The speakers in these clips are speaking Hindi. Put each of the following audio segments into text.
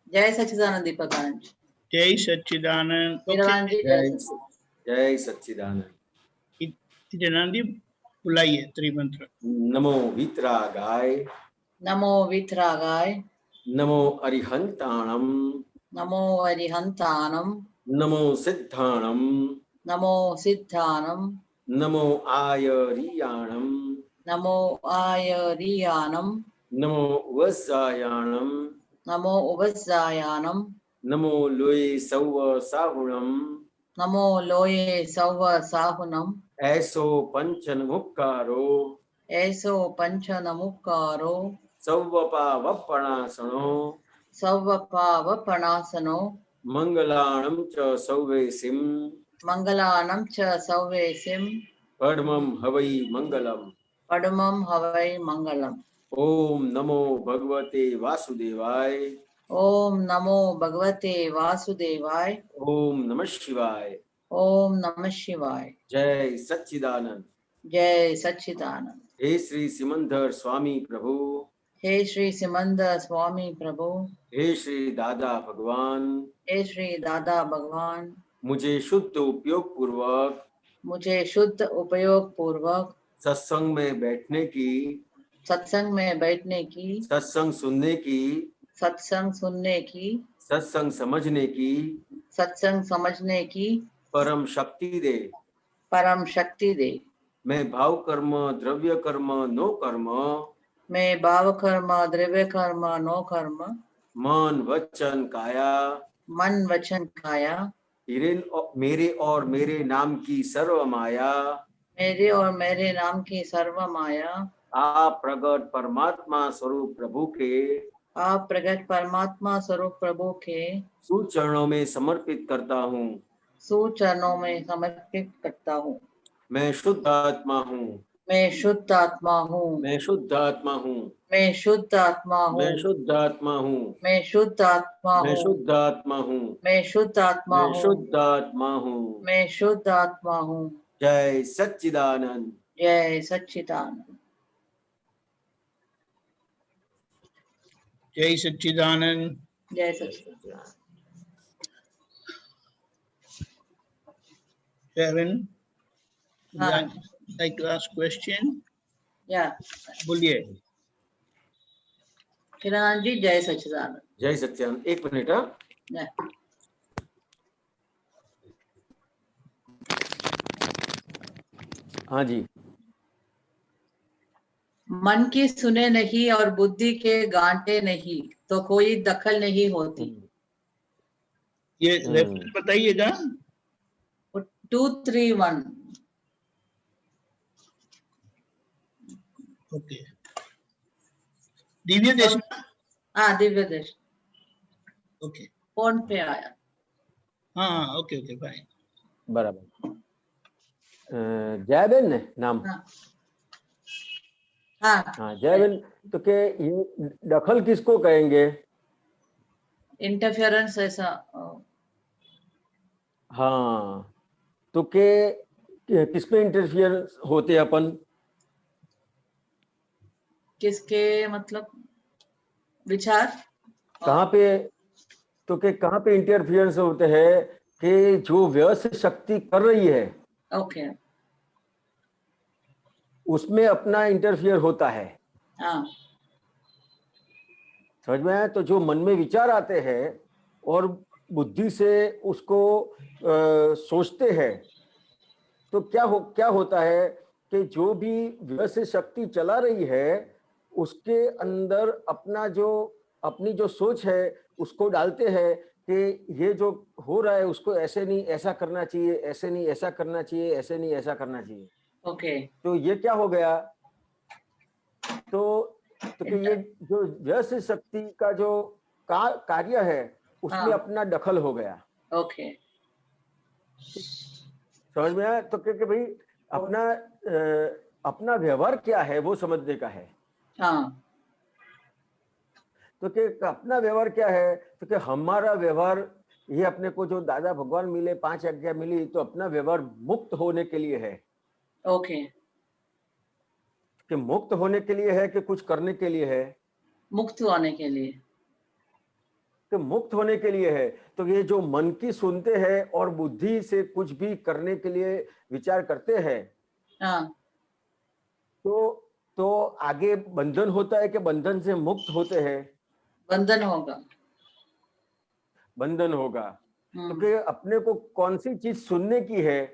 जय सच्चिदानंद दीपक आनंद। जय सच्चिदानंद। वीरवान जी जय सच्चिदानंद। वीरवान जी बुलाइए त्रिमंत्र। नमो वीतरागाय, नमो वीतरागाय, नमो अरिहंताणम, नमो अरिहंताणम, नमो सिद्धाणम, नमो सिद्धाणम, नमो आयरियाणम, नमो आयरियाणम, नमो वस्सायाणम, नमो उपस्जायानम, नमो लोये सौव साहुणम, नमो लोये सौव साहुनम, ऐसो पंचन मुक्कारो, ऐसो पंचनमुक्कारो, सौवपावपणासनो, सौवपावपणासनो, मंगलाणं च सौवेसिम, मंगलानं च सौवेसिम, परमं हवै मंगलम। पडमं हवै मंगलम। ओम नमो भगवते वासुदेवाय। ओम नमो भगवते वासुदेवाय। ओम नमः शिवाय। ओम नमः शिवाय। जय सच्चिदानंद। जय सच्चिदानंद। हे श्री सिमंदर स्वामी प्रभु, हे श्री सिमंदर स्वामी प्रभु, हे श्री दादा भगवान, हे श्री दादा भगवान, मुझे शुद्ध उपयोग पूर्वक मुझे शुद्ध उपयोग पूर्वक सत्संग में बैठने की, सत्संग में बैठने की, सत्संग सुनने की, सत्संग सुनने की, सत्संग समझने की सत्संग समझने की परम शक्ति दे। परम शक्ति दे। मैं भाव कर्म, द्रव्य कर्म, नो कर्म, मैं भाव कर्म, द्रव्य कर्म, नो कर्म, मन वचन काया, मन वचन काया, मेरे और मेरे नाम की सर्व माया, मेरे और मेरे नाम की सर्व माया, आप प्रगट परमात्मा स्वरूप प्रभु के, आप प्रगट परमात्मा स्वरूप प्रभु के सुचरणों में समर्पित करता हूँ। सुचरणों में समर्पित करता हूँ। मैं शुद्ध आत्मा हूँ। मैं शुद्ध आत्मा हूँ। मैं शुद्ध आत्मा हूँ। मैं शुद्ध आत्मा हूँ। मैं शुद्ध आत्मा हूँ। मैं शुद्ध आत्मा मैं हूँ। शुद्ध आत्मा हूँ। मैं शुद्ध आत्मा मैं हूँ। शुद्ध आत्मा हूँ। मैं शुद्ध आत्मा हूँ। जय सच्चिदानंद। जय सच्चिदानंद। जय सच्चिदानंद। जय सच्चिदानंद। Sharon, हाँ। like to ask question? या बोलिए। किरण जी जय सच्चिदानंद। जय सच्चिदानंद। एक मिनट। या। हाँ जी। मन की सुने नहीं और बुद्धि के गांठे नहीं तो कोई दखल नहीं होती। ये रेफरेंस बताइएगा। 231। ओके। दिव्य देश। हाँ दिव्य देश। ओके। फोन पे आया। हाँ ओके ओके फाइन। बराबर। जयबेन ने नाम। हाँ जयबेन, तो के ये दखल किसको कहेंगे? इंटरफेरेंस ऐसा। हाँ, तो के किसमें इंटरफियर होते अपन? किसके मतलब विचार कहाँ पे, तो के कहाँ पे इंटरफियरेंस होते हैं कि जो व्यवस्थित शक्ति कर रही है ओके उसमें अपना इंटरफियर होता है। हाँ समझ में आया? तो जो मन में विचार आते हैं और बुद्धि से उसको सोचते हैं, तो क्या होता है कि जो भी व्यवस्थित शक्ति चला रही है उसके अंदर अपनी जो सोच है उसको डालते हैं कि ये जो हो रहा है उसको ऐसे नहीं ऐसा करना चाहिए, ऐसे नहीं ऐसा करना चाहिए, ऐसे नहीं ऐसा करना चाहिए। ओके तो ये क्या हो गया? तो कि ये जो व्यवस्थित शक्ति का जो कार्य है उसमें अपना दखल हो गया। ओके समझ में आया? तो कि भाई अपना व्यवहार क्या है वो समझने का है। हाँ तो कि अपना व्यवहार क्या है, तो कि हमारा व्यवहार ये अपने को जो दादा भगवान मिले, 5 आज्ञा मिली, तो अपना व्यवहार मुक्त होने के लिए है। ओके कि मुक्त होने के लिए है कि कुछ करने के लिए है? मुक्त होने के लिए। कि मुक्त होने के लिए है। तो ये जो मन की सुनते हैं और बुद्धि से कुछ भी करने के लिए विचार करते हैं, हाँ, तो आगे बंधन होता है कि बंधन से मुक्त होते हैं? बंधन होगा। बंधन होगा। तो हम्म, कि अपने को कौन सी चीज सुनने की है?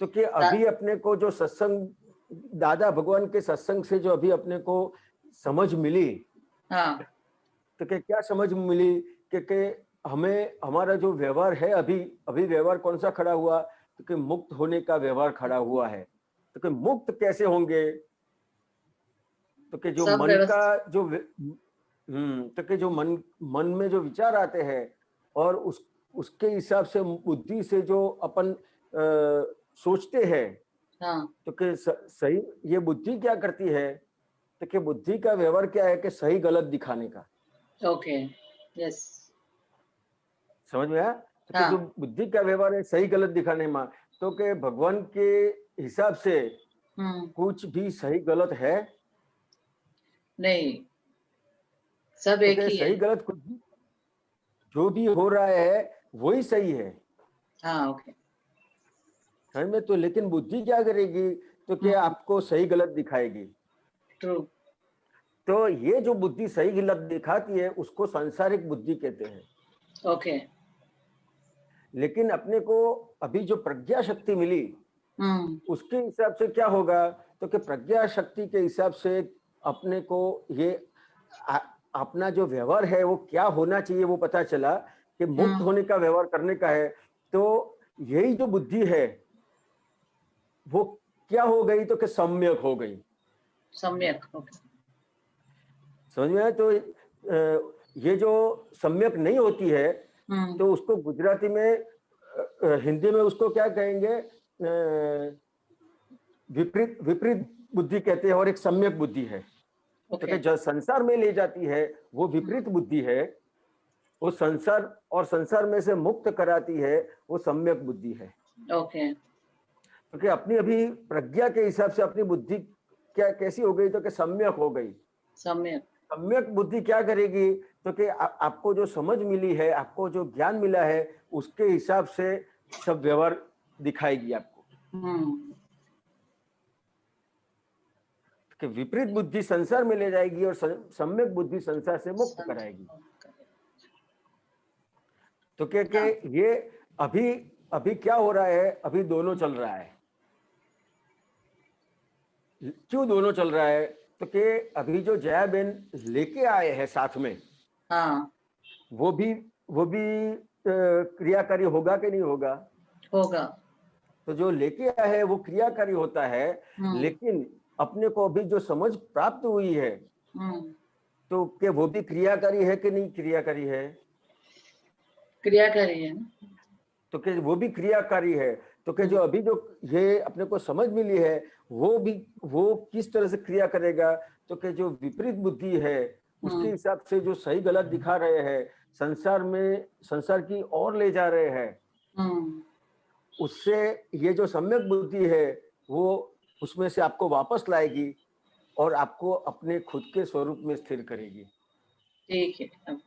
तो कि अभी अपने को जो सत्संग, दादा भगवान के सत्संग से जो अभी अपने को समझ मिली, हाँ, तो कि क्या समझ मिली कि हमें हमारा जो व्यवहार है, अभी अभी व्यवहार कौन सा खड़ा हुआ? तो कि मुक्त होने का व्यवहार खड़ा हुआ है। तो कि मुक्त कैसे होंगे? तो कि जो सब मन का व्यवस्था। जो तो कि जो मन में जो विचार आते हैं और उसके हिसाब से बुद्धि से जो अपन सोचते हैं, हाँ, तो कि सही ये बुद्धि क्या करती है? तो कि बुद्धि का व्यवहार क्या है कि सही गलत दिखाने का। ओके, यस, समझ में आया? तो कि जो हाँ, बुद्धि का व्यवहार है सही गलत दिखाने में, तो कि भगवान के हिसाब से कुछ भी सही गलत है? नहीं, सब तो एक कि ही है। सही गलत कुछ भी, जो भी हो रहा है वही सही है। हाँ, ओके, समझ में? तो लेकिन बुद्धि क्या करेगी? तो कि आपको सही गलत दिखाएगी। ट्रू, तो ये जो बुद्धि सही गलत दिखाती है उसको सांसारिक बुद्धि कहते हैं। ओके, लेकिन अपने को अभी जो प्रज्ञा शक्ति मिली, हम्म, उसके हिसाब से क्या होगा? तो कि प्रज्ञा शक्ति के हिसाब से अपने को ये आ, अपना जो व्यवहार है वो क्या होना चाहिए वो पता चला कि मुक्त होने का व्यवहार करने का है। तो यही जो बुद्धि है वो क्या हो गई? तो कि सम्यक हो गई। सम्यक, ओके, समझ में आया? तो ये जो सम्यक नहीं होती है, तो उसको गुजराती में हिंदी में उसको क्या कहेंगे? विपरीत विपरीत बुद्धि कहते हैं और एक सम्यक बुद्धि है। तो ओके, कि जो संसार में ले जाती है वो विपरीत बुद्धि है, वो संसार और संसार में से मुक्त कराती है वो सम्यक बुद्धि है। ओके, क्योंकि अपनी अभी प्रज्ञा के हिसाब से अपनी बुद्धि क्या कैसी हो गई? तो कि सम्यक हो गई। सम्यक, सम्यक बुद्धि क्या करेगी? तो कि आपको जो समझ मिली है, आपको जो ज्ञान मिला है, उसके हिसाब से सब व्यवहार दिखाएगी आपको। कि विपरीत बुद्धि संसार में ले जाएगी और सम्यक बुद्धि संसार से मुक्त कराएगी। तो हाँ, ये अभी अभी क्या हो रहा है? अभी दोनों चल रहा है। क्यों दोनों चल रहा है? तो कि अभी जो जया बेन लेके आए हैं साथ में, हाँ, वो भी क्रियाकारी होगा कि नहीं होगा? होगा, तो जो लेके आया है वो क्रियाकारी होता है। लेकिन अपने को अभी जो समझ प्राप्त हुई है, तो क्या वो भी क्रियाकारी है कि नहीं क्रियाकारी है? क्रियाकारी है ना? तो कि वो भी क्रियाकारी है। तो कि जो अभी जो ये अपने को समझ मिली है वो किस तरह से क्रिया करेगा? तो कि जो विपरीत बुद्धि है उसके हिसाब से जो सही गलत दिखा रहे हैं, संसार की ओर ले जा रहे हैं, उससे ये जो सम्यक बुद्धि है वो उसमें से आपको वापस लाएगी और आपको अपने खुद के स्वरूप में स्थिर करेगी। ठीक है, अब,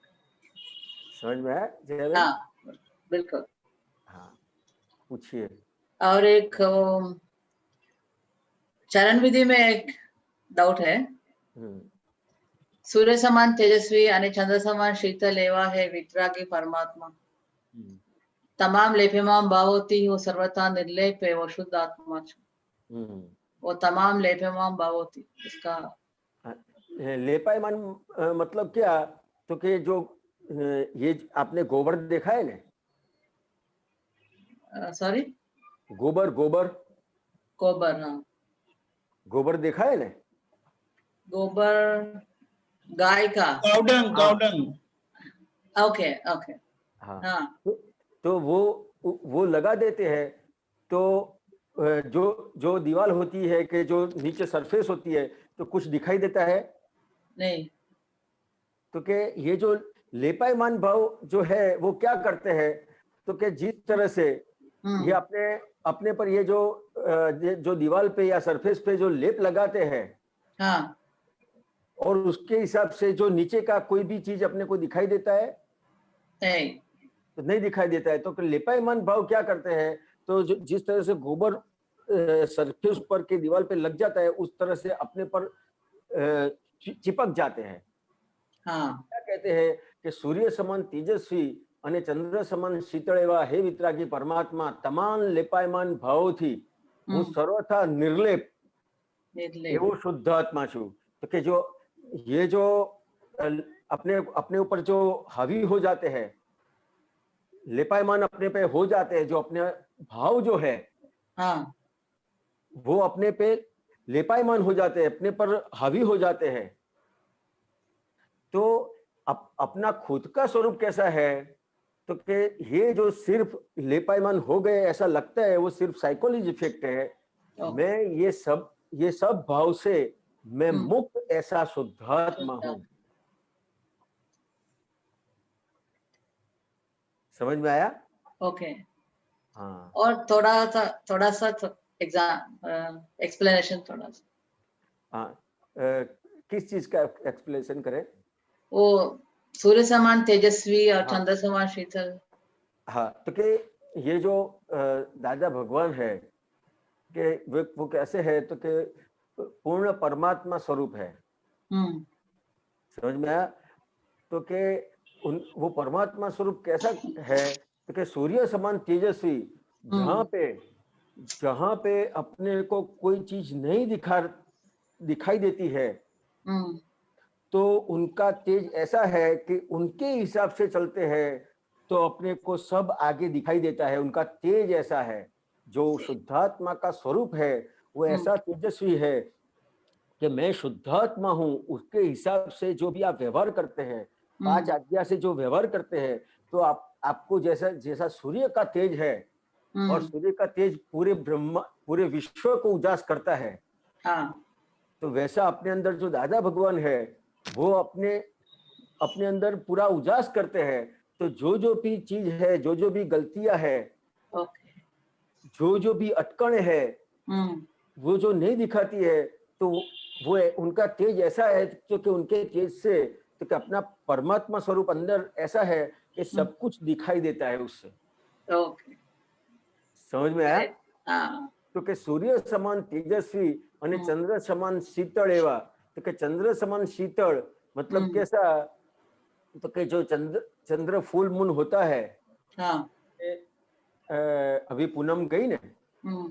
समझ में आया जय? हाँ, बिल्कुल। हाँ, पूछिए। और एक चरण विधि में एक डाउट है। सूर्य समान तेजस्वी आणि चंद्र समान शीतल एवा है वितरागी परमात्मा। तमाम लेप्यमान भावोती वो सर्वथा निर्लेप है वो शुद्ध आत्मा। वो तमाम लेप्यमान भावोती, इसका लेपायमान मतलब क्या? तो कि जो ये आपने गोबर देखा है ना? सॉरी, गोबर गोबर गोबर, हाँ, गोबर देखा है ना? गोबर गाय का, काउडंग काउडंग। ओके, ओके, हाँ, हाँ, तो वो लगा देते हैं। तो जो दीवार होती है कि जो नीचे सरफेस होती है, तो कुछ दिखाई देता है नहीं, तो कि ये जो लेपायमान भाव जो है वो क्या करते हैं? तो कि जिस तरह से ये अपने पर ये जो दीवार पे या सरफेस पे जो लेप लगाते हैं, हाँ, और उसके हिसाब से जो नीचे का कोई भी चीज अपने को दिखाई देता है, नहीं, तो नहीं दिखाई देता है। तो लेपायमान भाव क्या करते हैं, तो जिस तरह से गोबर सरफेस पर के दीवार पे लग जाता है उस तरह से अपने पर चिपक जाते हैं। हाँ, क्या कहते हैं कि सूर्य समान तेजस्वी અને ચંદ્ર સમાન શીતળ એવા હે વિતરાગી પરમાત્મા તમામ લેપાયમાન ભાવોથી હું સર્વથા નિર્લેપ એવો શુદ્ધ આત્મા છું। तो कि जो ये जो अपने अपने ऊपर जो हावी हो जाते हैं, लेपायमान अपने पे हो जाते हैं, जो अपने भाव जो है हाँ, वो अपने पे लेपायमान हो जाते हैं, अपने पर हावी हो जाते हैं। तो अपना खुद का स्वरूप कैसा है, तो कि ये जो सिर्फ लेपायमान हो गए ऐसा लगता है वो सिर्फ साइकोलॉजी इफेक्ट है। मैं ये सब भाव से मैं मुक्त ऐसा शुद्धात्मा हूं। समझ में आया? ओके। हाँ, और थोड़ा सा एग्जाम एक्सप्लेनेशन थोड़ा सा। हाँ, किस चीज का एक्सप्लेनेशन करें? वो सूर्य समान तेजस्वी और चंद्र समान शीतल। हाँ, तो कि ये जो दादा भगवान है कि वो कैसे है, तो कि पूर्ण परमात्मा स्वरूप है। समझ में आया? तो कि वो परमात्मा स्वरूप कैसा है, तो कि सूर्य समान तेजस्वी, जहां पे अपने को कोई चीज नहीं दिखाई देती है, तो उनका तेज ऐसा है कि उनके हिसाब से चलते हैं तो अपने को सब आगे दिखाई देता है। उनका तेज ऐसा है, जो शुद्धात्मा का स्वरूप है वो ऐसा तेजस्वी है कि मैं शुद्धात्मा हूं, उसके हिसाब से जो भी आप व्यवहार करते हैं, 5 आज्ञा से जो व्यवहार करते हैं, तो आपको जैसा सूर्य का तेज है, और सूर्य का तेज पूरे विश्व को उजास करता है, तो वैसा अपने अंदर जो दादा भगवान है वो अपने अंदर पूरा उजास करते हैं। तो जो भी चीज है, जो भी गलतियां है, जो भी अटकने है, वो जो नहीं दिखाती है, तो वो उनका तेज ऐसा है कि उनके तेज से तो कि अपना परमात्मा स्वरूप अंदर ऐसा है कि सब कुछ दिखाई देता है उससे। समझ में आया? तो कि सूर्य समान तेजस्वी અને ચંદ્ર સમાન શીતળ એવા, તો કે ચંદ્ર સમાન શીતળ मतलब कैसा, तो कि जो चंद्र फुल मून होता है, अभी पूनम गई ना,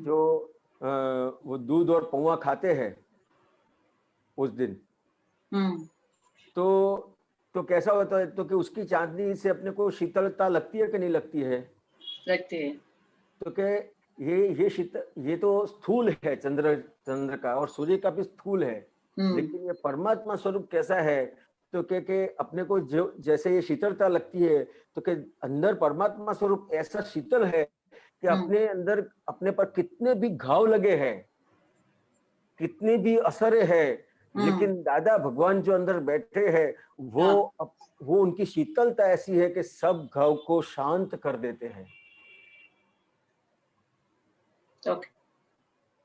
जो वो दूध और पौवा खाते हैं उस दिन, तो कैसा होता है, तो कि उसकी चांदनी से अपने को शीतलता लगती है कि नहीं लगती है? लगती है। तो कि ये तो स्थूल है चंद्र का, और सूर्य का भी स्थूल है, लेकिन ये परमात्मा स्वरूप कैसा है, तो कि अपने को जो जैसे ये शीतलता लगती है, तो कि अंदर परमात्मा स्वरूप ऐसा शीतल है कि अपने अंदर अपने पर कितने भी घाव लगे हैं, कितनी भी असर है, लेकिन दादा भगवान जो अंदर बैठे हैं वो उनकी शीतलता ऐसी है कि सब घाव को शांत कर देते हैं।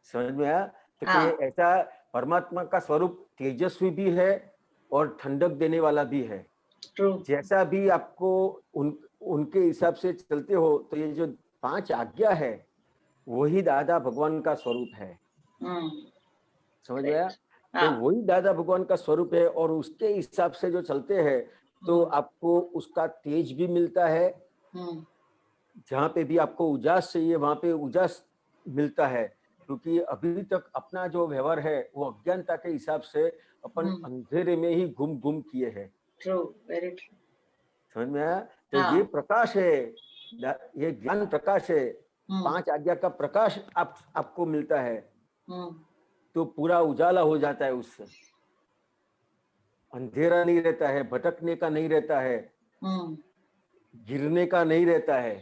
समझ में आया? तो कि ऐसा परमात्मा का स्वरूप तेजस्वी भी है और ठंडक देने वाला भी है। जैसा भी आपको उनके हिसाब से चलते हो, तो ये जो 5 आज्ञा है वही दादा भगवान का स्वरूप है। समझ में आया? तो वही दादा भगवान का स्वरूप है, और उसके हिसाब से जो चलते हैं तो आपको उसका तेज भी मिलता है। जहां पे भी आपको उजास चाहिए वहां पे उजास मिलता है, क्योंकि अभी तक अपना जो व्यवहार है वो अज्ञानता के हिसाब से अपन अंधेरे में ही गुम किए हैं। Very true. समझ में आया? तो ये प्रकाश है, ये ज्ञान प्रकाश है, 5 आज्ञा का प्रकाश आपको मिलता है, तो पूरा उजाला हो जाता है, उससे अंधेरा नहीं रहता है, भटकने का नहीं रहता है, गिरने का नहीं रहता है।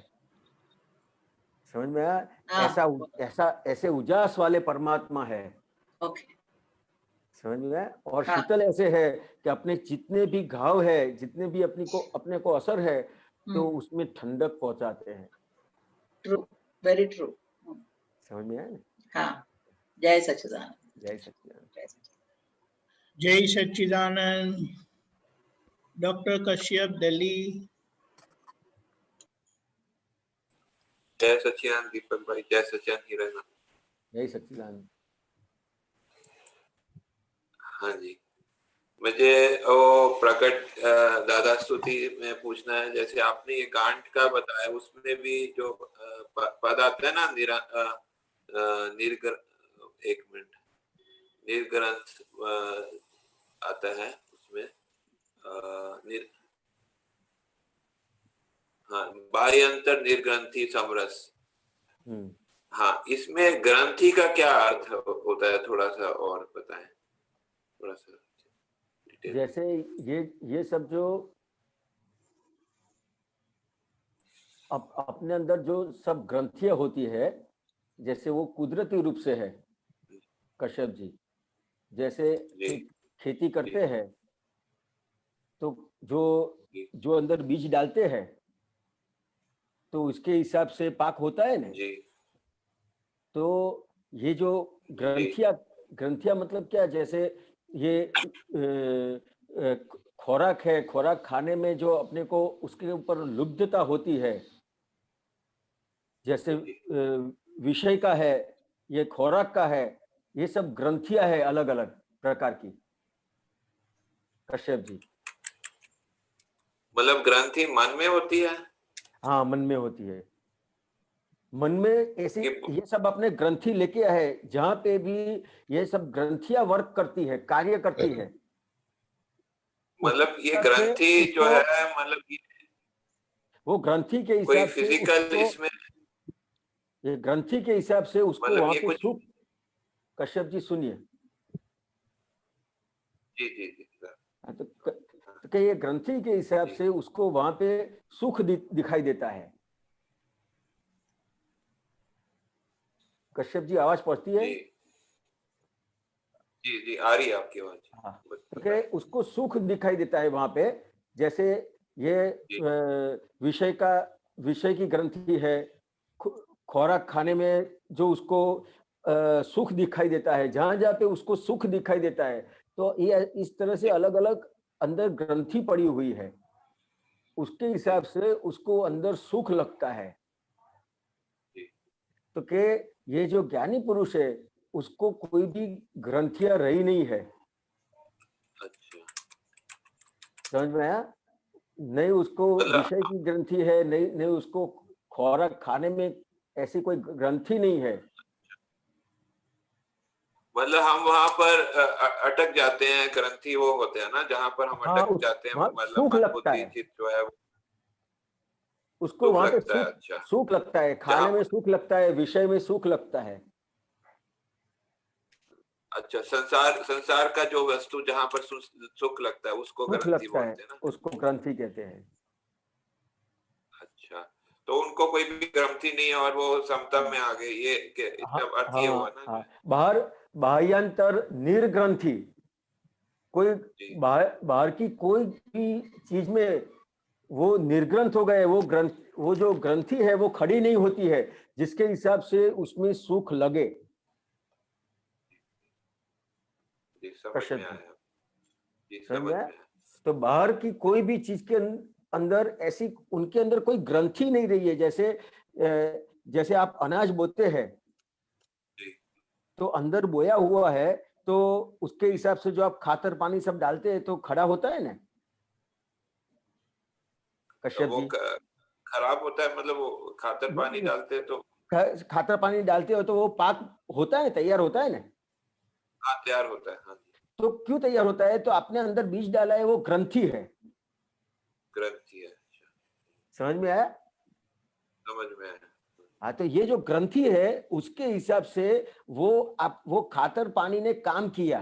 समझ में आया? ऐसे उजास वाले परमात्मा है। समझ में आया? और शीतल ऐसे है कि अपने जितने भी घाव है, जितने भी अपने को असर है, तो उसमें ठंडक पहुंचाते हैं। True, very true. समझ में आया ना? हाँ, जय सच्चिदानंद। जय सच्चिदानंद। डॉक्टर कश्यप, दिल्ली। जय सच्चिदानंद दीपक भाई, जय सच्चिदानंद हिरण। जय सच्चिदानंद। हाँ जी, मुझे वो प्रकट दादा स्तुति में पूछना है, जैसे आपने ये गांठ का बताया, उसमें भी जो पद आता है ना, एक मिनट, निर्ग्रंथ आता है उसमें, हाँ, बाह्यंतर निर्ग्रंथि समरस। हाँ, इसमें ग्रंथि का क्या अर्थ होता है, थोड़ा सा और बताएं, थोड़ा सा। जैसे ये सब जो अपने अंदर जो सब ग्रंथियां होती है, जैसे वो कुदरती रूप से है कश्यप जी। जैसे खेती करते हैं तो जो अंदर बीज डालते हैं तो उसके हिसाब से पाक होता है ना। तो ये जो ग्रंथियां मतलब क्या, जैसे ये खुराक है, खुराक खाने में जो अपने को उसके ऊपर लुब्धता होती है, जैसे विषय का है, ये खुराक का है, ये सब ग्रंथियां है अलग अलग प्रकार की कश्यप जी। मतलब ग्रंथि मन में होती है? हाँ, मन में होती है। मन में ऐसे ये सब अपने ग्रंथि लेके है, जहां पे भी ये सब ग्रंथियां वर्क करती है, कार्य करती है। मतलब ये ग्रंथि जो है, मतलब वो ग्रंथि के हिसाब से फिजिकल इसमें, ये ग्रंथि के हिसाब से उसको मतलब वहां ये पे कुछ, सुख। कश्यप जी सुनिए। जी जी जी, तो ये ग्रंथि के हिसाब से उसको वहां पे सुख दिखाई देता है। कश्यप जी आवाज पहुंचती है? जी जी, आ रही है आपकी आवाज। हाँ, तो उसको सुख दिखाई देता है वहां पे। जैसे ये विषय की ग्रंथि है, खुराक खाने में जो उसको सुख दिखाई देता है, जहां जहां पे उसको सुख दिखाई देता है, तो ये इस तरह से अलग अलग अंदर ग्रंथि पड़ी हुई है, उसके हिसाब से उसको अंदर सुख लगता है। तो के ये जो ज्ञानी पुरुष है उसको कोई भी ग्रंथियां रही नहीं है। समझ में आया? नहीं उसको विषय की ग्रंथि है, नहीं उसको खुराक खाने में ऐसी कोई ग्रंथि नहीं है। मतलब हम वहां पर अटक जाते हैं, ग्रंथि वो होते हैं ना जहां पर हम अटक जाते हैं, मतलब सुख लगता है, जो है उसको वहां पे लगता है। अच्छा, सुख लगता है, खाने में सुख लगता है, विषय में सुख लगता है। अच्छा, संसार का जो वस्तु जहां पर सुख लगता है उसको ग्रंथि बोलते हैं ना, उसको ग्रंथि कहते हैं। अच्छा, तो उनको कोई भी ग्रंथि नहीं है और वो समता में आ गए, ये इसका अर्थ ये हुआ ना। बाह्यांतर निर्ग्रंथि, कोई बाहर की कोई भी चीज में वो निर्ग्रंथ हो गए, वो जो ग्रंथि है वो खड़ी नहीं होती है, जिसके हिसाब से उसमें सुख लगे। समझ में आया। समझ में? तो बाहर की कोई भी चीज के अंदर ऐसी उनके अंदर कोई ग्रंथि नहीं रही है। जैसे आप अनाज बोते हैं तो अंदर बोया हुआ है, तो उसके हिसाब से जो आप खातर पानी सब डालते हैं तो खड़ा होता है ना कश्यप जी। खराब होता है, मतलब वो खातर पानी डालते हैं तो खातर पानी डालते हो तो वो पाक होता है, तैयार होता है ना। हाँ, तैयार होता है। हाँ, तो क्यों तैयार होता है? तो आपने अंदर बीज डाला है, वो ग्रंथि है। ग्रंथि है। समझ में आया? समझ में आया। हाँ, तो ये जो ग्रंथि है उसके हिसाब से वो खातर पानी ने काम किया।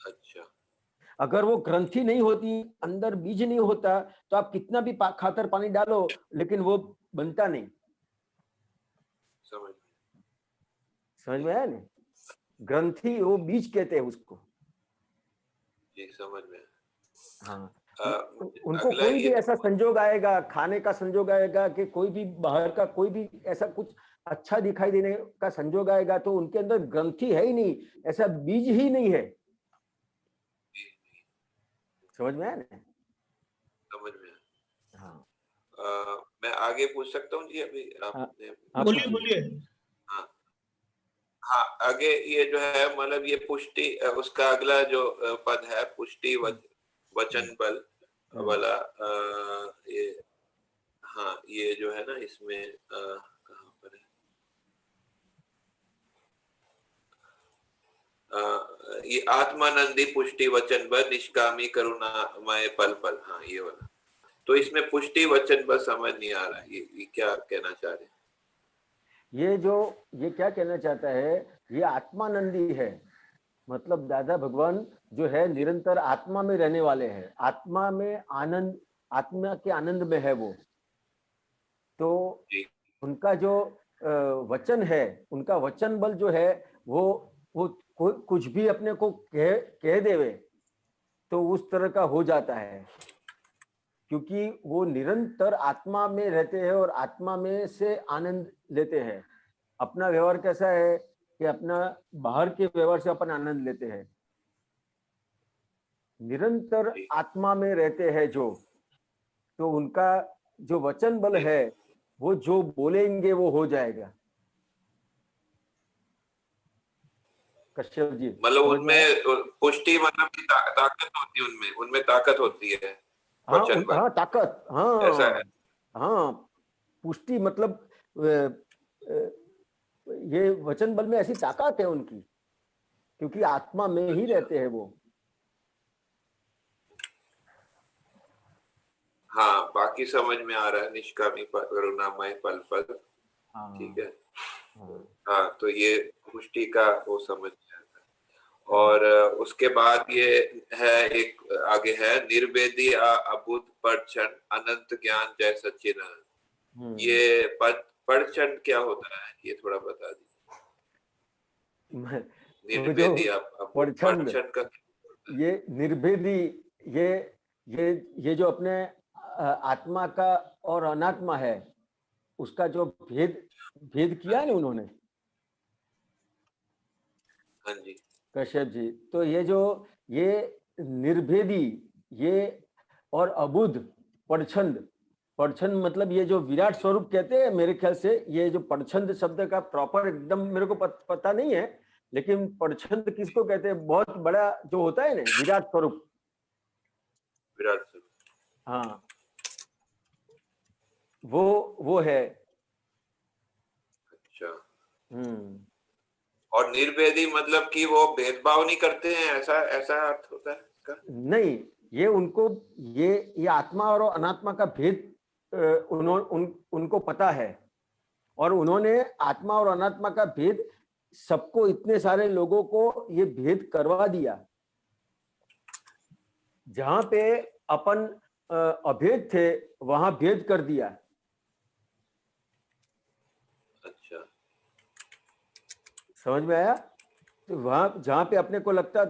अच्छा, अगर वो ग्रंथि नहीं होती, अंदर बीज नहीं होता, तो आप कितना भी खातर पानी डालो लेकिन वो बनता नहीं। समझ में आया ना? ग्रंथि वो बीज कहते हैं उसको। जी, समझ में। हाँ, उनको कोई भी ऐसा संजोग आएगा, खाने का संजोग आएगा कि कोई भी बाहर का कोई भी ऐसा कुछ अच्छा दिखाई देने का संजोग आएगा, तो उनके अंदर ग्रंथि है ही नहीं, ऐसा बीज ही नहीं है। समझ में आया ना? समझ में। हाँ, मैं आगे पूछ सकता हूँ जी? अभी आपने बोलिए बोलिए। हाँ हाँ, आगे ये जो है मतलब ये पुष्टि, उसका अगला जो पद है पुष्टि वचन बल वाला, ये हाँ ये जो है ना इसमें कहाँ पर है, ये आत्मानंदी पुष्टि वचन बल निष्कामी करुणामय पल पल, हाँ ये वाला। तो इसमें पुष्टि वचन बल समझ नहीं आ रहा है, ये क्या कहना चाह रहे हैं? ये क्या कहना चाहता है, ये आत्मानंदी है, मतलब दादा भगवान जो है निरंतर आत्मा में रहने वाले हैं, आत्मा में आनंद, आत्मा के आनंद में है वो। तो उनका जो वचन है, उनका वचन बल जो है वो कुछ भी अपने को कह देवे तो उस तरह का हो जाता है, क्योंकि वो निरंतर आत्मा में रहते हैं और आत्मा में से आनंद लेते हैं। अपना व्यवहार कैसा है कि अपना बाहर के व्यवहार से अपन आनंद लेते हैं, निरंतर आत्मा में रहते हैं जो, तो उनका जो वचन बल है वो जो बोलेंगे वो हो जाएगा। कश्यप जी, मतलब उनमें पुष्टि मतलब ताकत होती है, उनमें ताकत होती है। हाँ ताकत, हाँ ऐसा है। हाँ, पुष्टि मतलब ये वचन बल में ऐसी ताकत है उनकी, क्योंकि आत्मा में ही रहते हैं वो। हाँ बाकी समझ में आ रहा है, निष्कामी करुणामय पल पल, ठीक है। हाँ तो ये पुष्टि का वो समझ में आता है। और उसके बाद ये है एक आगे है निर्वेदी अबुद्ध परक्षण अनंत ज्ञान जय सच्चिदानंद। ये परक्षण क्या होता है, ये थोड़ा बता दीजिए। निर्वेदी परक्षण का, ये निर्भेदी, ये जो अपने आत्मा का और अनात्मा है उसका जो भेद किया है ना उन्होंने। हाँ जी कश्यप जी, तो ये निर्भेदी, ये और अबुद्ध परछंद, परछंद मतलब ये जो विराट स्वरूप कहते हैं, मेरे ख्याल से ये जो परछंद शब्द का प्रॉपर एकदम मेरे को पता नहीं है, लेकिन परछंद किसको कहते हैं, बहुत बड़ा जो होता है ना विराट स्वरूप। विराट स्वरूप, हाँ वो है। अच्छा। और निर्भेदी मतलब कि वो भेदभाव नहीं करते हैं, ऐसा अर्थ होता है इसका? नहीं, ये उनको ये आत्मा और अनात्मा का भेद उनको पता है, और उन्होंने आत्मा और अनात्मा का भेद सबको, इतने सारे लोगों को ये भेद करवा दिया। जहां पे अपन अभेद थे वहां भेद कर दिया। अच्छा, समझ में आया? तो वहां जहां पे अपने को लगता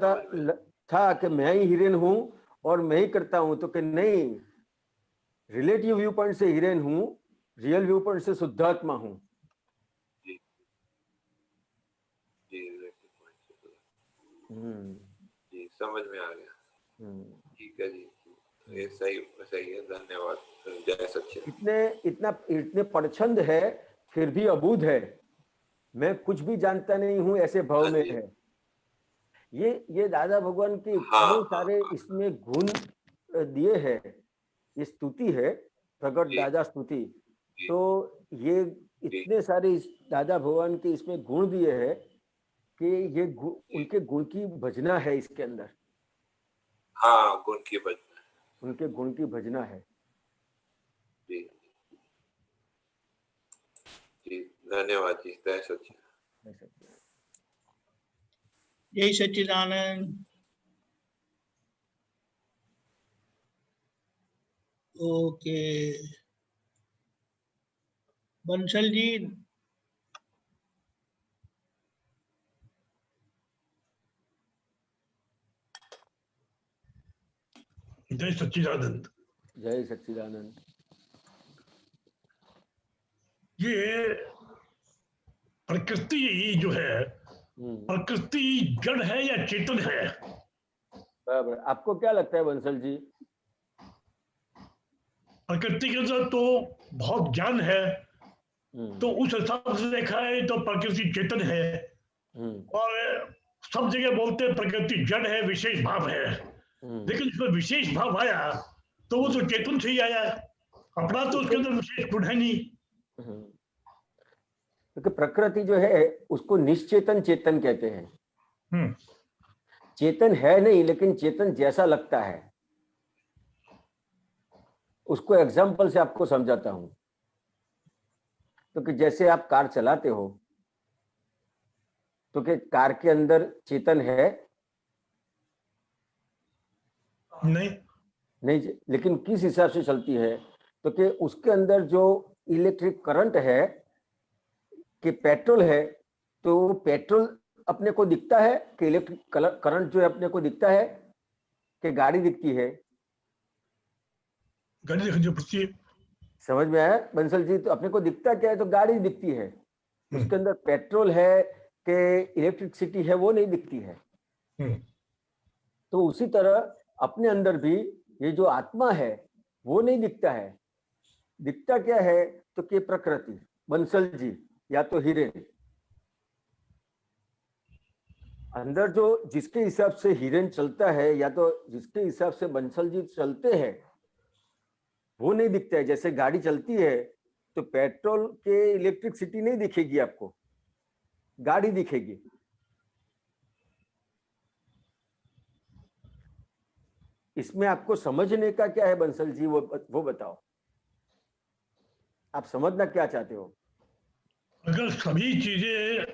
था कि मैं ही हिरेन हूं और मैं ही करता हूं, तो कि नहीं, रिलेटिव व्यू पॉइंट से हिरेन हूं, रियल व्यू पॉइंट से शुद्धात्मा हूं। जी समझ में आ गया। ठीक है जी, ये सही है, धन्यवाद। जय सच्चिदानंद। इतने परछंद है फिर भी अबूझ है, मैं कुछ भी जानता नहीं हूं ऐसे भाव में है। ये दादा भगवान के इतने सारे इसमें गुण दिए हैं, ये स्तुति है, प्रगट दादा स्तुति। तो ये इतने सारे दादा भगवान के इसमें गुण दिए हैं कि ये उनके गुण की भजना है इसके अंदर। हाँ, गुण की भजना, उनके गुण की भजना है। जी जी, धन्यवाद जी। जय सच्चिदानंद। जय सच्चिदानंद। ओके, बंसल जी। जय सच्चिदानंद। जय सच्चिदानंद। ये प्रकृति जो है, प्रकृति जड़ है या चेतन है? बराबर। आपको क्या लगता है बंसल जी? प्रकृति के अंदर तो बहुत ज्ञान है, तो उस हिसाब से देखा है तो प्रकृति चेतन है। और सब जगह बोलते हैं प्रकृति जड़ है, विशेष भाव है, लेकिन इसमें विशेष भाव आया तो वो तो चेतन से ही आया, अपना तो उसके अंदर विशेष गुण है नहीं। क्योंकि प्रकृति जो है उसको निश्चेतन चेतन कहते हैं। चेतन है नहीं, लेकिन चेतन जैसा लगता है। उसको एग्जाम्पल से आपको समझाता हूं। तो कि जैसे आप कार चलाते हो तो कि कार के अंदर चेतन है? नहीं, लेकिन किस हिसाब से चलती है? तो कि उसके अंदर जो इलेक्ट्रिक करंट है कि पेट्रोल है, तो पेट्रोल अपने को दिखता है कि इलेक्ट्रिक करंट जो है अपने को दिखता है कि गाड़ी दिखती है? गाड़ी दिखनी पड़ती है। समझ में आया बंसल जी? तो अपने को दिखता क्या है? तो गाड़ी दिखती है। उसके अंदर पेट्रोल है कि इलेक्ट्रिसिटी है, वो नहीं दिखती है। तो उसी तरह अपने अंदर भी ये जो आत्मा है वो नहीं दिखता है। दिखता क्या है? तो कि प्रकृति, बंसल जी या तो हिरेन। अंदर जो जिसके हिसाब से हिरेन चलता है या तो जिसके हिसाब से बंसल जी चलते हैं वो नहीं दिखता है। जैसे गाड़ी चलती है तो पेट्रोल के इलेक्ट्रिसिटी नहीं दिखेगी आपको, गाड़ी दिखेगी। इसमें आपको समझने का क्या है बंसल जी, वो बताओ। आप समझना क्या चाहते हो? अगर सभी चीजें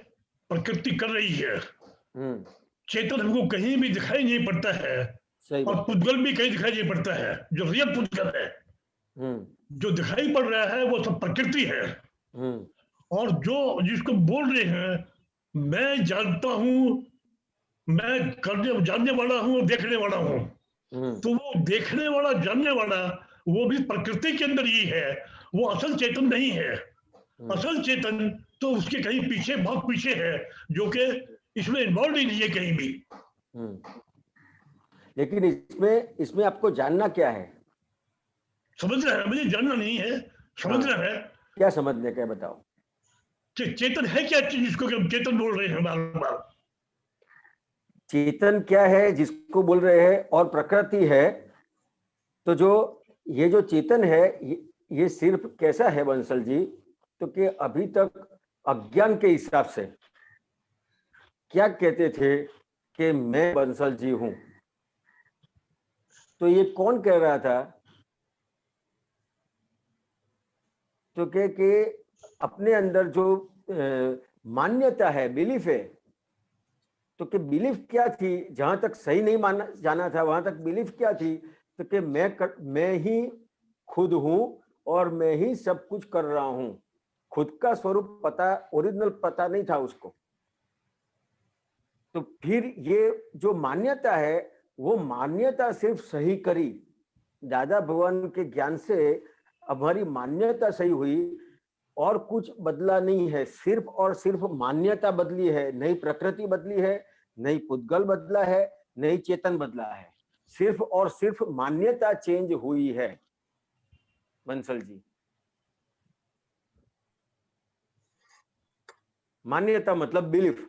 प्रकृति कर रही है, चेतन हमको कहीं भी दिखाई नहीं पड़ता है, और पुद्गल भी कहीं दिखाई नहीं पड़ता है। जो रियल पुद्गल है, जो दिखाई पड़ रहा है वो सब प्रकृति है। और जो जिसको बोल रहे हैं मैं जानता हूं, मैं जानने वाला हूं, देखने वाला हूं, तो वो देखने वाला जानने वाला वो भी प्रकृति के अंदर ही है। वो असल चेतन नहीं है। असल चेतन तो उसके कहीं पीछे, बहुत पीछे है, जो कि इसमें इन्वॉल्व ही नहीं है कहीं भी। लेकिन इसमें आपको जानना क्या है? समझना है, मुझे जानना नहीं है, समझना है। क्या समझने का है बताओ? चेतन है क्या चीज जिसको हम चेतन बोल रहे हैं बार बार? चेतन क्या है जिसको बोल रहे हैं? और प्रकृति है। तो जो ये जो चेतन है ये सिर्फ कैसा है बंसल जी? तो कि अभी तक अज्ञान के हिसाब से क्या कहते थे कि मैं बंसल जी हूं। तो ये कौन कह रहा था? तो कि अपने अंदर जो मान्यता है, बिलीफ है, तो कि बिलीफ क्या थी? जहां तक सही नहीं माना जाना था वहां तक बिलीफ क्या थी? तो कि मैं ही खुद हूं और मैं ही सब कुछ कर रहा हूं। खुद का स्वरूप पता, ओरिजिनल पता नहीं था उसको। तो फिर ये जो मान्यता है वो मान्यता सिर्फ सही करी। दादा भगवान के ज्ञान से हमारी मान्यता सही हुई और कुछ बदला नहीं है। सिर्फ और सिर्फ मान्यता बदली है, नई प्रकृति बदली है, नई पुद्गल बदला है, नई चेतन बदला है। सिर्फ और सिर्फ मान्यता चेंज हुई है बंसल जी। मान्यता मतलब बिलीफ।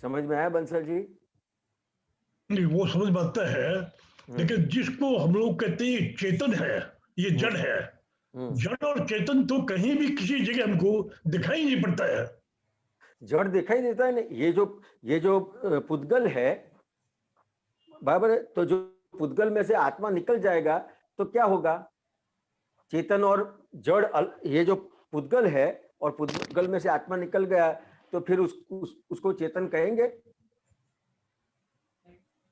समझ में आया बंसल जी? नहीं, वो समझ में आता है, लेकिन जिसको हम लोग कहते हैं चेतन है, ये जड़ है। जड़ और चेतन तो कहीं भी किसी जगह हमको दिखाई नहीं पड़ता है। जड़ दिखाई देता है ना। ये जो पुद्गल है बराबर है। तो जो पुद्गल में से आत्मा निकल जाएगा तो क्या होगा? चेतन और जड़, ये जो पुद्गल है और पुद्गल में से आत्मा निकल गया तो फिर उसको चेतन कहेंगे?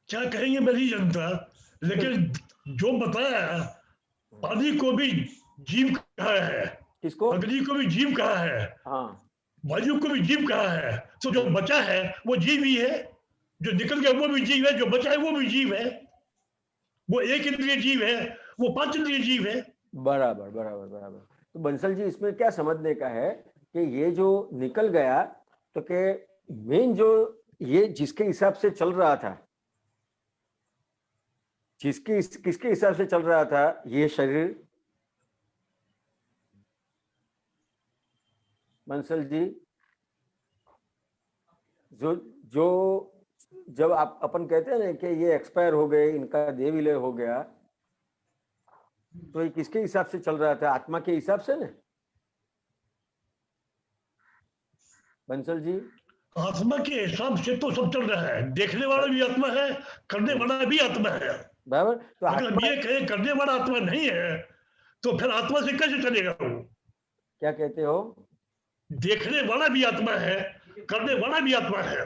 क्या कहेंगे मैं नहीं जानता, लेकिन जो बताया पानी को भी जीव कहा है, किसको? अग्नि को भी जीव कहा है, वायु को भी जीव कहा है। तो जो बचा है वो जीव ही है, जो निकल गया वो भी जीव है, जो बचा है वो भी जीव है। वो एक इंद्रिय जीव है, वो 5 इंद्रिय जीव है। बराबर बराबर बराबर। तो बंसल जी इसमें क्या समझने का है कि ये जो निकल गया तो कि मेन जो ये जिसके हिसाब से चल रहा था, किसके हिसाब से चल रहा था ये शरीर? बंसल जी, जो जब आप अपन कहते हैं ना कि ये एक्सपायर हो गए, इनका देह विलय हो गया, तो ये किसके हिसाब से चल रहा था? आत्मा के हिसाब से ना? बंसल जी, आत्मा के हिसाब से तो सब चल रहा है। देखने वाला भी आत्मा है, करने वाला भी आत्मा है, बराबर। तो अगर ये कहे करने वाला आत्मा नहीं है तो फिर आत्मा से कैसे चलेगा वो? क्या कहते हो? देखने वाला भी आत्मा है, करने वाला भी आत्मा है,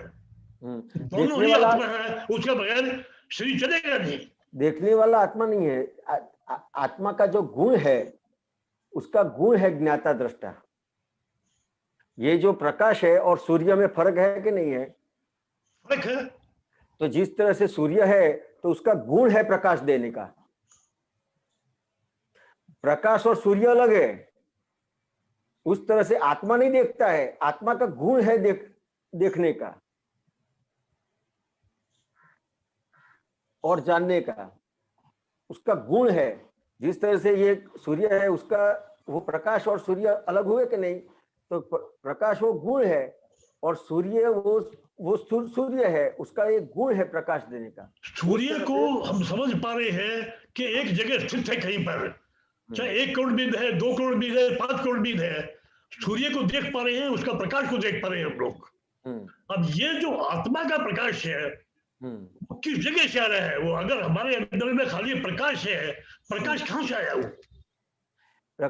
दोनों ही वाला आत्मा है, उसके बगैर शरीर चलेगा नहीं। देखने वाला आत्मा नहीं है। आत्मा का जो गुण है, उसका गुण है ज्ञाता दृष्टा। ये जो प्रकाश है और सूर्य में फर्क है कि नहीं है? फर्क है। तो जिस तरह से सूर्य है तो उसका गुण है प्रकाश देने का। प्रकाश और सूर्य अलग है। उस तरह से आत्मा नहीं देखता है, आत्मा का गुण है देखने का और जानने का। उसका गुण है। जिस तरह से ये सूर्य है, उसका वो प्रकाश और सूर्य अलग हुए कि नहीं? तो प्रकाश वो गुण है और सूर्य वो सूर्य है, उसका एक गुण है प्रकाश देने का। सूर्य को हम समझ पा रहे हैं कि एक जगह स्थित है कहीं पर, चाहे 1 करोड़ मील है, 2 करोड़ मील है, 5 करोड़ मील है, सूर्य को देख पा रहे हैं, उसका प्रकाश को देख पा रहे हैं हम लोग। अब ये जो आत्मा का प्रकाश है वो किस जगह से आ रहा है? वो अगर हमारे अंदर में खाली प्रकाश है, प्रकाश कहां से आया? वो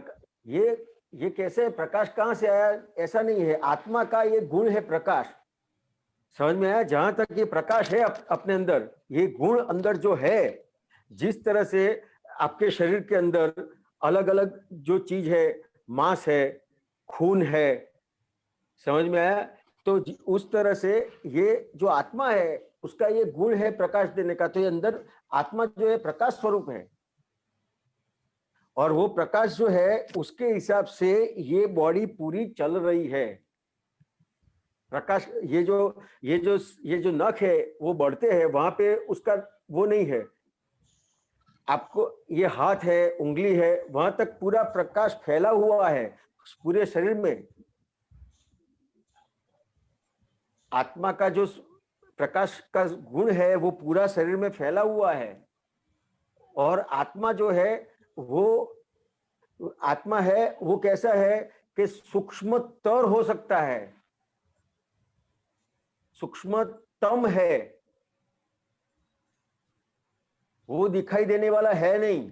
ये कैसे प्रकाश कहां से आया? ऐसा नहीं है। आत्मा का ये गुण है प्रकाश। समझ में आया? जहां तक ये प्रकाश है अपने अंदर, ये गुण अंदर जो है, जिस तरह से आपके शरीर के अंदर अलग अलग जो चीज है, मांस है, खून है, समझ में आया? तो उस तरह से ये जो आत्मा है, उसका ये गुण है प्रकाश देने का। तो ये अंदर आत्मा जो है प्रकाश स्वरूप है और वो प्रकाश जो है उसके हिसाब से ये बॉडी पूरी चल रही है। प्रकाश ये जो नख है वो बढ़ते हैं, वहां पे उसका वो नहीं है। आपको ये हाथ है, उंगली है, वहां तक पूरा प्रकाश फैला हुआ है पूरे शरीर में। आत्मा का जो प्रकाश का गुण है वो पूरा शरीर में फैला हुआ है। और आत्मा जो है वो आत्मा है वो कैसा है कि सूक्ष्मतर हो सकता है, सूक्ष्मतम है। वो दिखाई देने वाला है नहीं,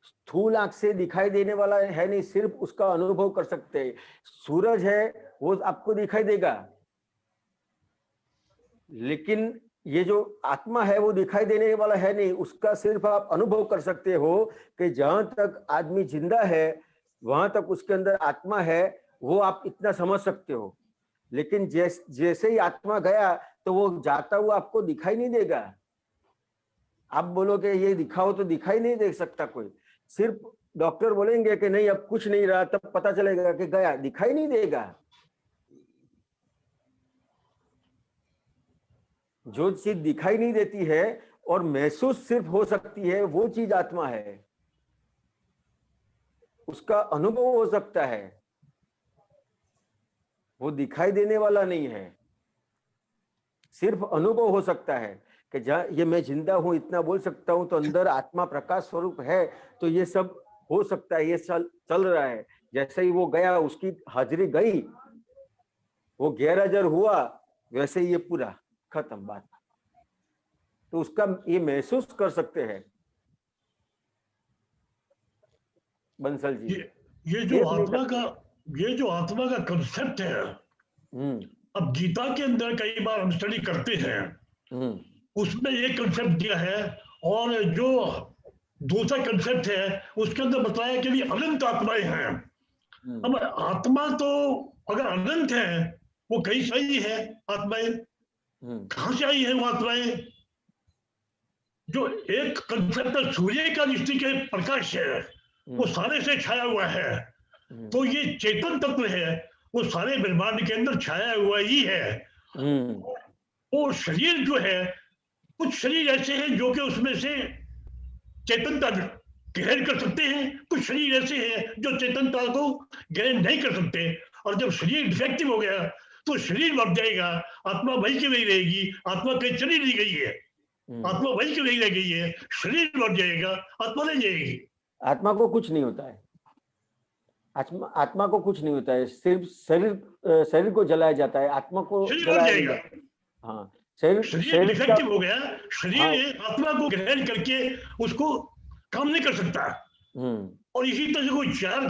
स्थूल आंख से दिखाई देने वाला है नहीं, सिर्फ उसका अनुभव कर सकते हैं। सूरज है वो आपको दिखाई देगा, लेकिन ये जो आत्मा है वो दिखाई देने वाला है नहीं, उसका सिर्फ आप अनुभव कर सकते हो कि जहां तक आदमी जिंदा है वहां तक उसके अंदर आत्मा है, वो आप इतना समझ सकते हो। लेकिन जैसे ही आत्मा गया तो वो जाता हुआ आपको दिखाई नहीं देगा। आप बोलोगे ये दिखाओ तो दिखाई नहीं दे सकता कोई। सिर्फ डॉक्टर बोलेंगे कि नहीं अब कुछ नहीं रहा, तब पता चलेगा कि गया, दिखाई नहीं देगा। जो चीज दिखाई नहीं देती है और महसूस सिर्फ हो सकती है, वो चीज आत्मा है। उसका अनुभव हो सकता है, वो दिखाई देने वाला नहीं है, सिर्फ अनुभव हो सकता है कि जहाँ ये मैं जिंदा हूं इतना बोल सकता हूं, तो अंदर आत्मा प्रकाश स्वरूप है, तो ये सब हो सकता है, ये चल रहा है। जैसे ही वो गया, उसकी हाजिरी गई, वो गैरहाजिर हुआ, वैसे ही ये पूरा खत्म बात। तो उसका ये महसूस कर सकते हैं बंसल जी। ये जो आत्मा का कंसेप्ट है, अब गीता के अंदर कई बार हम स्टडी करते हैं, उसमें ये कंसेप्ट दिया है, और जो दूसरा कंसेप्ट है उसके अंदर बताया कि भी अनंत आत्माएं हैं। अब आत्मा तो अगर अनंत है, वो कहीं से आई है आत्माएं? कहां से आई है वो आत्माएं? जो एक कंसेप्ट सूर्य का दृष्टि के प्रकाश है, वो सारे से छाया हुआ है, तो ये चेतन तत्व है, वो सारे ब्रह्मांड के अंदर छाया हुआ ही है। वो शरीर जो है, कुछ शरीर ऐसे हैं जो कि उसमें से चेतनता ग्रहण कर सकते हैं, कुछ शरीर ऐसे हैं जो चेतनता को ग्रहण नहीं कर सकते। और जब शरीर डिफेक्टिव हो गया तो शरीर मर जाएगा, आत्मा वही की वही रहेगी। आत्मा कहीं चली नहीं गई है, आत्मा वही की वही रह गई है। शरीर मर जाएगा, आत्मा नहीं जाएगी। आत्मा को कुछ नहीं होता है, आत्मा को कुछ नहीं होता है, सिर्फ शरीर को जलाया जाता है, आत्मा को जलाया नहीं जाता। हाँ, शरीर डिफेक्टिव हो गया, शरीर आत्मा को ग्रहण करके उसको काम नहीं कर सकता। और इसी तरह कोई 4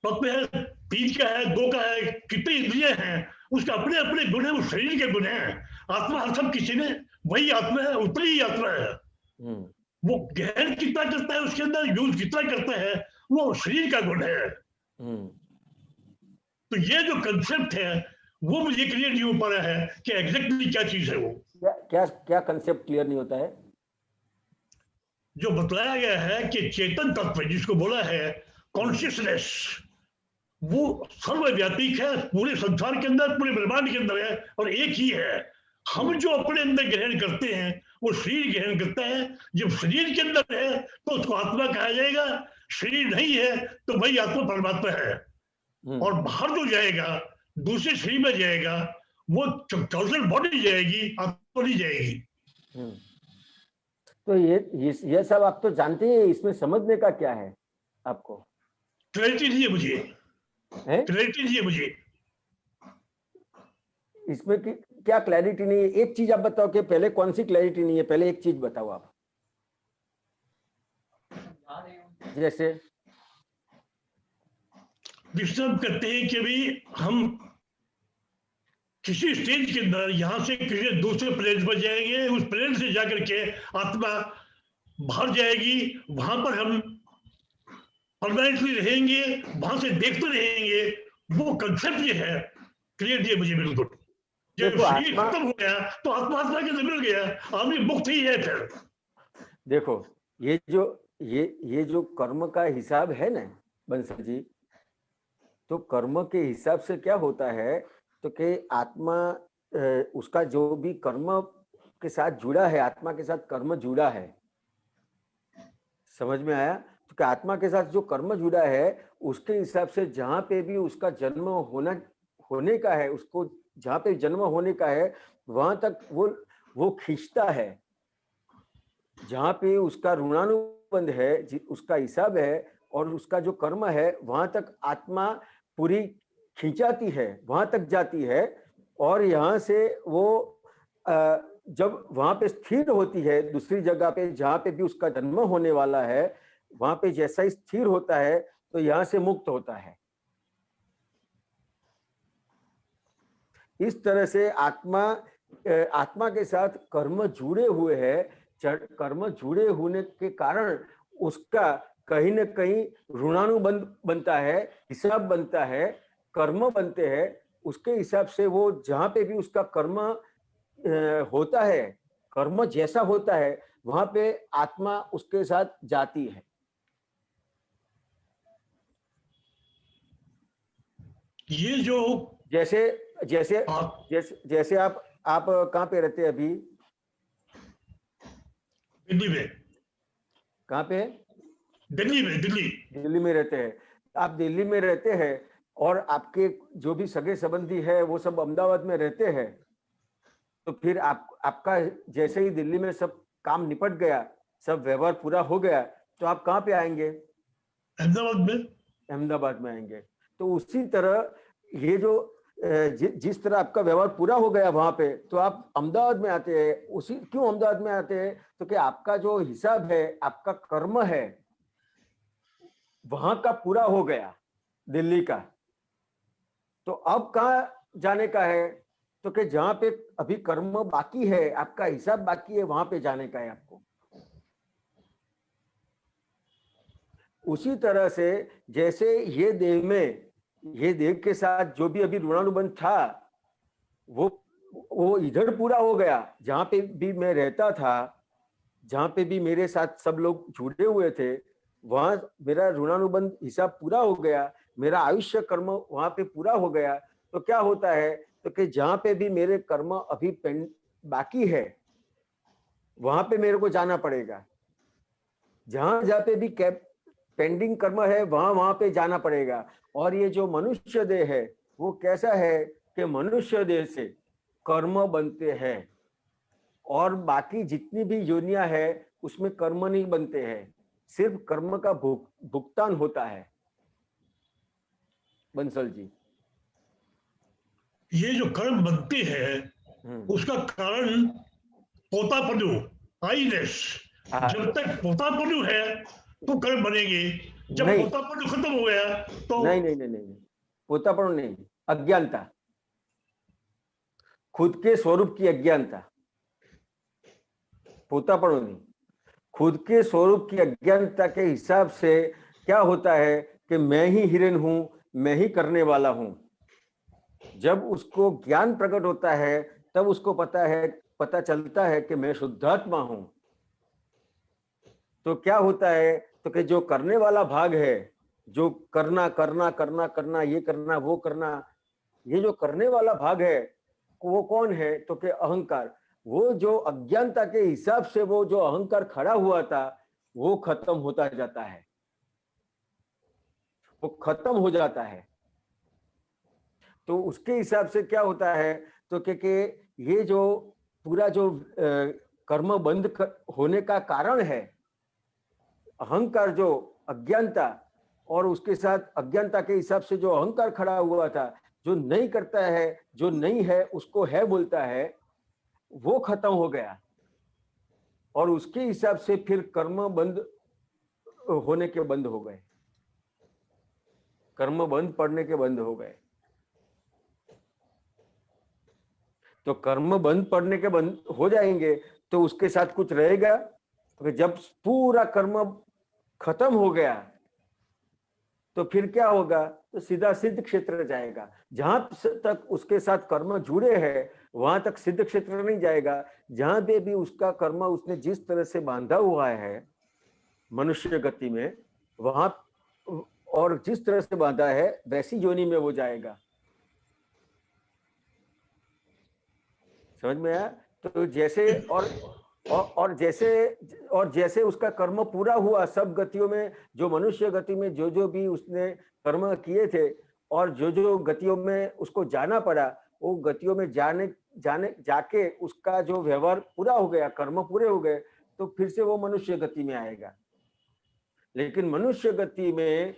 तत्व है, 3 का है, 2 का है, कितने इंद्रिय हैं, उसके अपने अपने गुण है, वो शरीर के गुण है। आत्मा सब किसी में वही आत्मा है, उतनी ही आत्मा है। वो ग्रहण कितना करता है, उसके अंदर यूज कितना करता है, वो शरीर का गुण है। तो ये जो कंसेप्ट है वो मुझे क्लियर नहीं हो पा रहा है कि एग्जैक्टली क्या चीज है। वो क्या कंसेप्ट क्लियर नहीं होता है? जो बतलाया गया है कि चेतन तत्व जिसको बोला है कॉन्शियसनेस, वो सर्वव्यापी है, पूरे संसार के अंदर, पूरे ब्रह्मांड के अंदर है और एक ही है। हम जो अपने अंदर ग्रहण करते हैं वो शरीर ग्रहण करता है। जब शरीर के अंदर है तो उसको आत्मा कहा जाएगा, शरीर नहीं है तो वही आत्मा परमात्मा है। और बाहर जो जाएगा, दूसरे शरीर में जाएगा, वो कॉजल बॉडी जाएगी, आत्मा नहीं जाएगी। तो ये सब आप तो जानते हैं, इसमें समझने का क्या है आपको? क्लैरिटी नहीं है मुझे, क्लैरिटी नहीं है मुझे इसमें कि क्या क्लैरिटी नहीं है? एक चीज आप बताओ कि पहले कौन सी क्लैरिटी नहीं है, पहले एक चीज बताओ आप। जैसे डिस्टर्ब करते हैं कि भी हम किसी स्टेज के अंदर यहां से किसी दूसरे प्लेन पर जाएंगे, उस प्लेन से जाकर के आत्मा बाहर जाएगी, वहां पर हम परमानेंटली रहेंगे, वहां से देखते रहेंगे। वो कंसेप्ट ये है, क्लियर दिए मुझे बिल्कुल। जब शरीर खत्म हो गया तो आत्मा के अंदर मिल गया, आदमी मुक्त ही है। फिर देखो, ये जो कर्म का हिसाब है ना बंसल जी, तो कर्म के हिसाब से क्या होता है तो कि आत्मा उसका जो भी कर्म के साथ जुड़ा है, आत्मा के साथ कर्म जुड़ा है, समझ में आया? तो कि आत्मा के साथ जो कर्म जुड़ा है उसके हिसाब से जहां पे भी उसका जन्म होने का है, उसको जहां पे जन्म होने का है वहां तक वो खींचता है। जहां पे उसका ऋणानुबंध है, उसका हिसाब है और उसका जो कर्म है, वहां तक आत्मा पूरी खींचाती है, वहां तक जाती है। और यहाँ से वो जब वहां पे स्थिर होती है दूसरी जगह पे जहां पे भी उसका जन्म होने वाला है, वहां पे जैसा ही स्थिर होता है तो यहाँ से मुक्त होता है। इस तरह से आत्मा के साथ कर्म जुड़े हुए हैं। कर्म जुड़े होने के कारण उसका कहीं न कहीं ऋणानुबंध बनता है, हिसाब बनता है, कर्म बनते हैं। उसके हिसाब से वो जहां पे भी उसका कर्म होता है, कर्म जैसा होता है, वहां पे आत्मा उसके साथ जाती है। ये जो जैसे आप कहाँ पे रहते हैं अभी? दिल्ली में। कहाँ पे? दिल्ली में रहते हैं। आप दिल्ली में रहते हैं और आपके जो भी सगे संबंधी है वो सब अहमदाबाद में रहते हैं, तो फिर आपका जैसे ही दिल्ली में सब काम निपट गया, सब व्यवहार पूरा हो गया, तो आप कहाँ पे आएंगे? अहमदाबाद में आएंगे। तो उसी तरह ये जो जिस तरह आपका व्यवहार पूरा हो गया वहां पे, तो आप अहमदाबाद में आते हैं। क्यों अहमदाबाद में आते हैं? तो कि आपका जो हिसाब है, आपका कर्म है, वहां का पूरा हो गया दिल्ली का। तो अब कहाँ जाने का है? तो कि जहां पे अभी कर्म बाकी है, आपका हिसाब बाकी है, वहां पे जाने का है आपको। उसी तरह से जैसे ये देह के साथ जो भी अभी ऋणानुबंध था, वो इधर पूरा हो गया। जहां पे भी मैं रहता था, जहां पे भी मेरे साथ सब लोग जुड़े हुए थे, वहां मेरा ऋणानुबंध हिसाब पूरा हो गया, मेरा आयुष्य कर्म वहां पे पूरा हो गया। तो क्या होता है तो कि जहां पे भी मेरे कर्म अभी बाकी है वहां पे मेरे को जाना पड़ेगा, जहां जहां पे भी पेंडिंग कर्म है वहां पे जाना पड़ेगा। और ये जो मनुष्य देह है वो कैसा है कि मनुष्य देह से कर्म बनते हैं और बाकी जितनी भी योनियां है उसमें कर्म नहीं बनते हैं, सिर्फ कर्म का भुगतान होता है। बंसल जी, ये जो कर्म बनते हैं उसका कारण पोतापनु, आईनेस। जब तक पोतापनु है तो कर्म बनेंगे, जब पोतापनु खत्म हो गया तो नहीं, पोतापनु नहीं, अज्ञानता, खुद के स्वरूप की अज्ञानता, पोतापनु नहीं, खुद के स्वरूप की अज्ञानता के हिसाब से क्या होता है कि मैं ही हिरण हूं, मैं ही करने वाला हूं। जब उसको ज्ञान प्रकट होता है तब उसको पता चलता है कि मैं शुद्धात्मा हूं। तो क्या होता है तो कि जो करने वाला भाग है, जो करना करना करना करना, ये करना वो करना, ये जो करने वाला भाग है वो कौन है तो कि अहंकार। वो जो अज्ञानता के हिसाब से वो जो अहंकार खड़ा हुआ था वो खत्म होता जाता है, वो खत्म हो जाता है। तो उसके हिसाब से क्या होता है तो कि ये जो पूरा जो कर्म बंद होने का कारण है अहंकार, जो अज्ञानता, और उसके साथ अज्ञानता के हिसाब से जो अहंकार खड़ा हुआ था, जो नहीं करता है, जो नहीं है उसको है बोलता है, वो खत्म हो गया। और उसके हिसाब से फिर कर्म बंद होने के बंद हो गए, कर्म बंद पड़ने के बंद हो गए। तो कर्म बंद पड़ने के बंद हो जाएंगे तो उसके साथ कुछ रहेगा। तो जब पूरा कर्म खत्म हो गया तो फिर क्या होगा तो सीधा सिद्ध क्षेत्र जाएगा। जहां तक उसके साथ कर्म जुड़े हैं वहां तक सिद्ध क्षेत्र नहीं जाएगा। जहां पे भी उसका कर्म उसने जिस तरह से बांधा हुआ है मनुष्य गति में, वहां और जिस तरह से बांधा है वैसी योनि में वो जाएगा। समझ में आया? तो जैसे और जैसे उसका कर्म पूरा हुआ सब गतियों में, जो मनुष्य गति में जो भी उसने कर्म किए थे और जो गतियों में उसको जाना पड़ा, वो गतियों में जाके उसका जो व्यवहार पूरा हो गया, कर्म पूरे हो गए, तो फिर से वो मनुष्य गति में आएगा। लेकिन मनुष्य गति में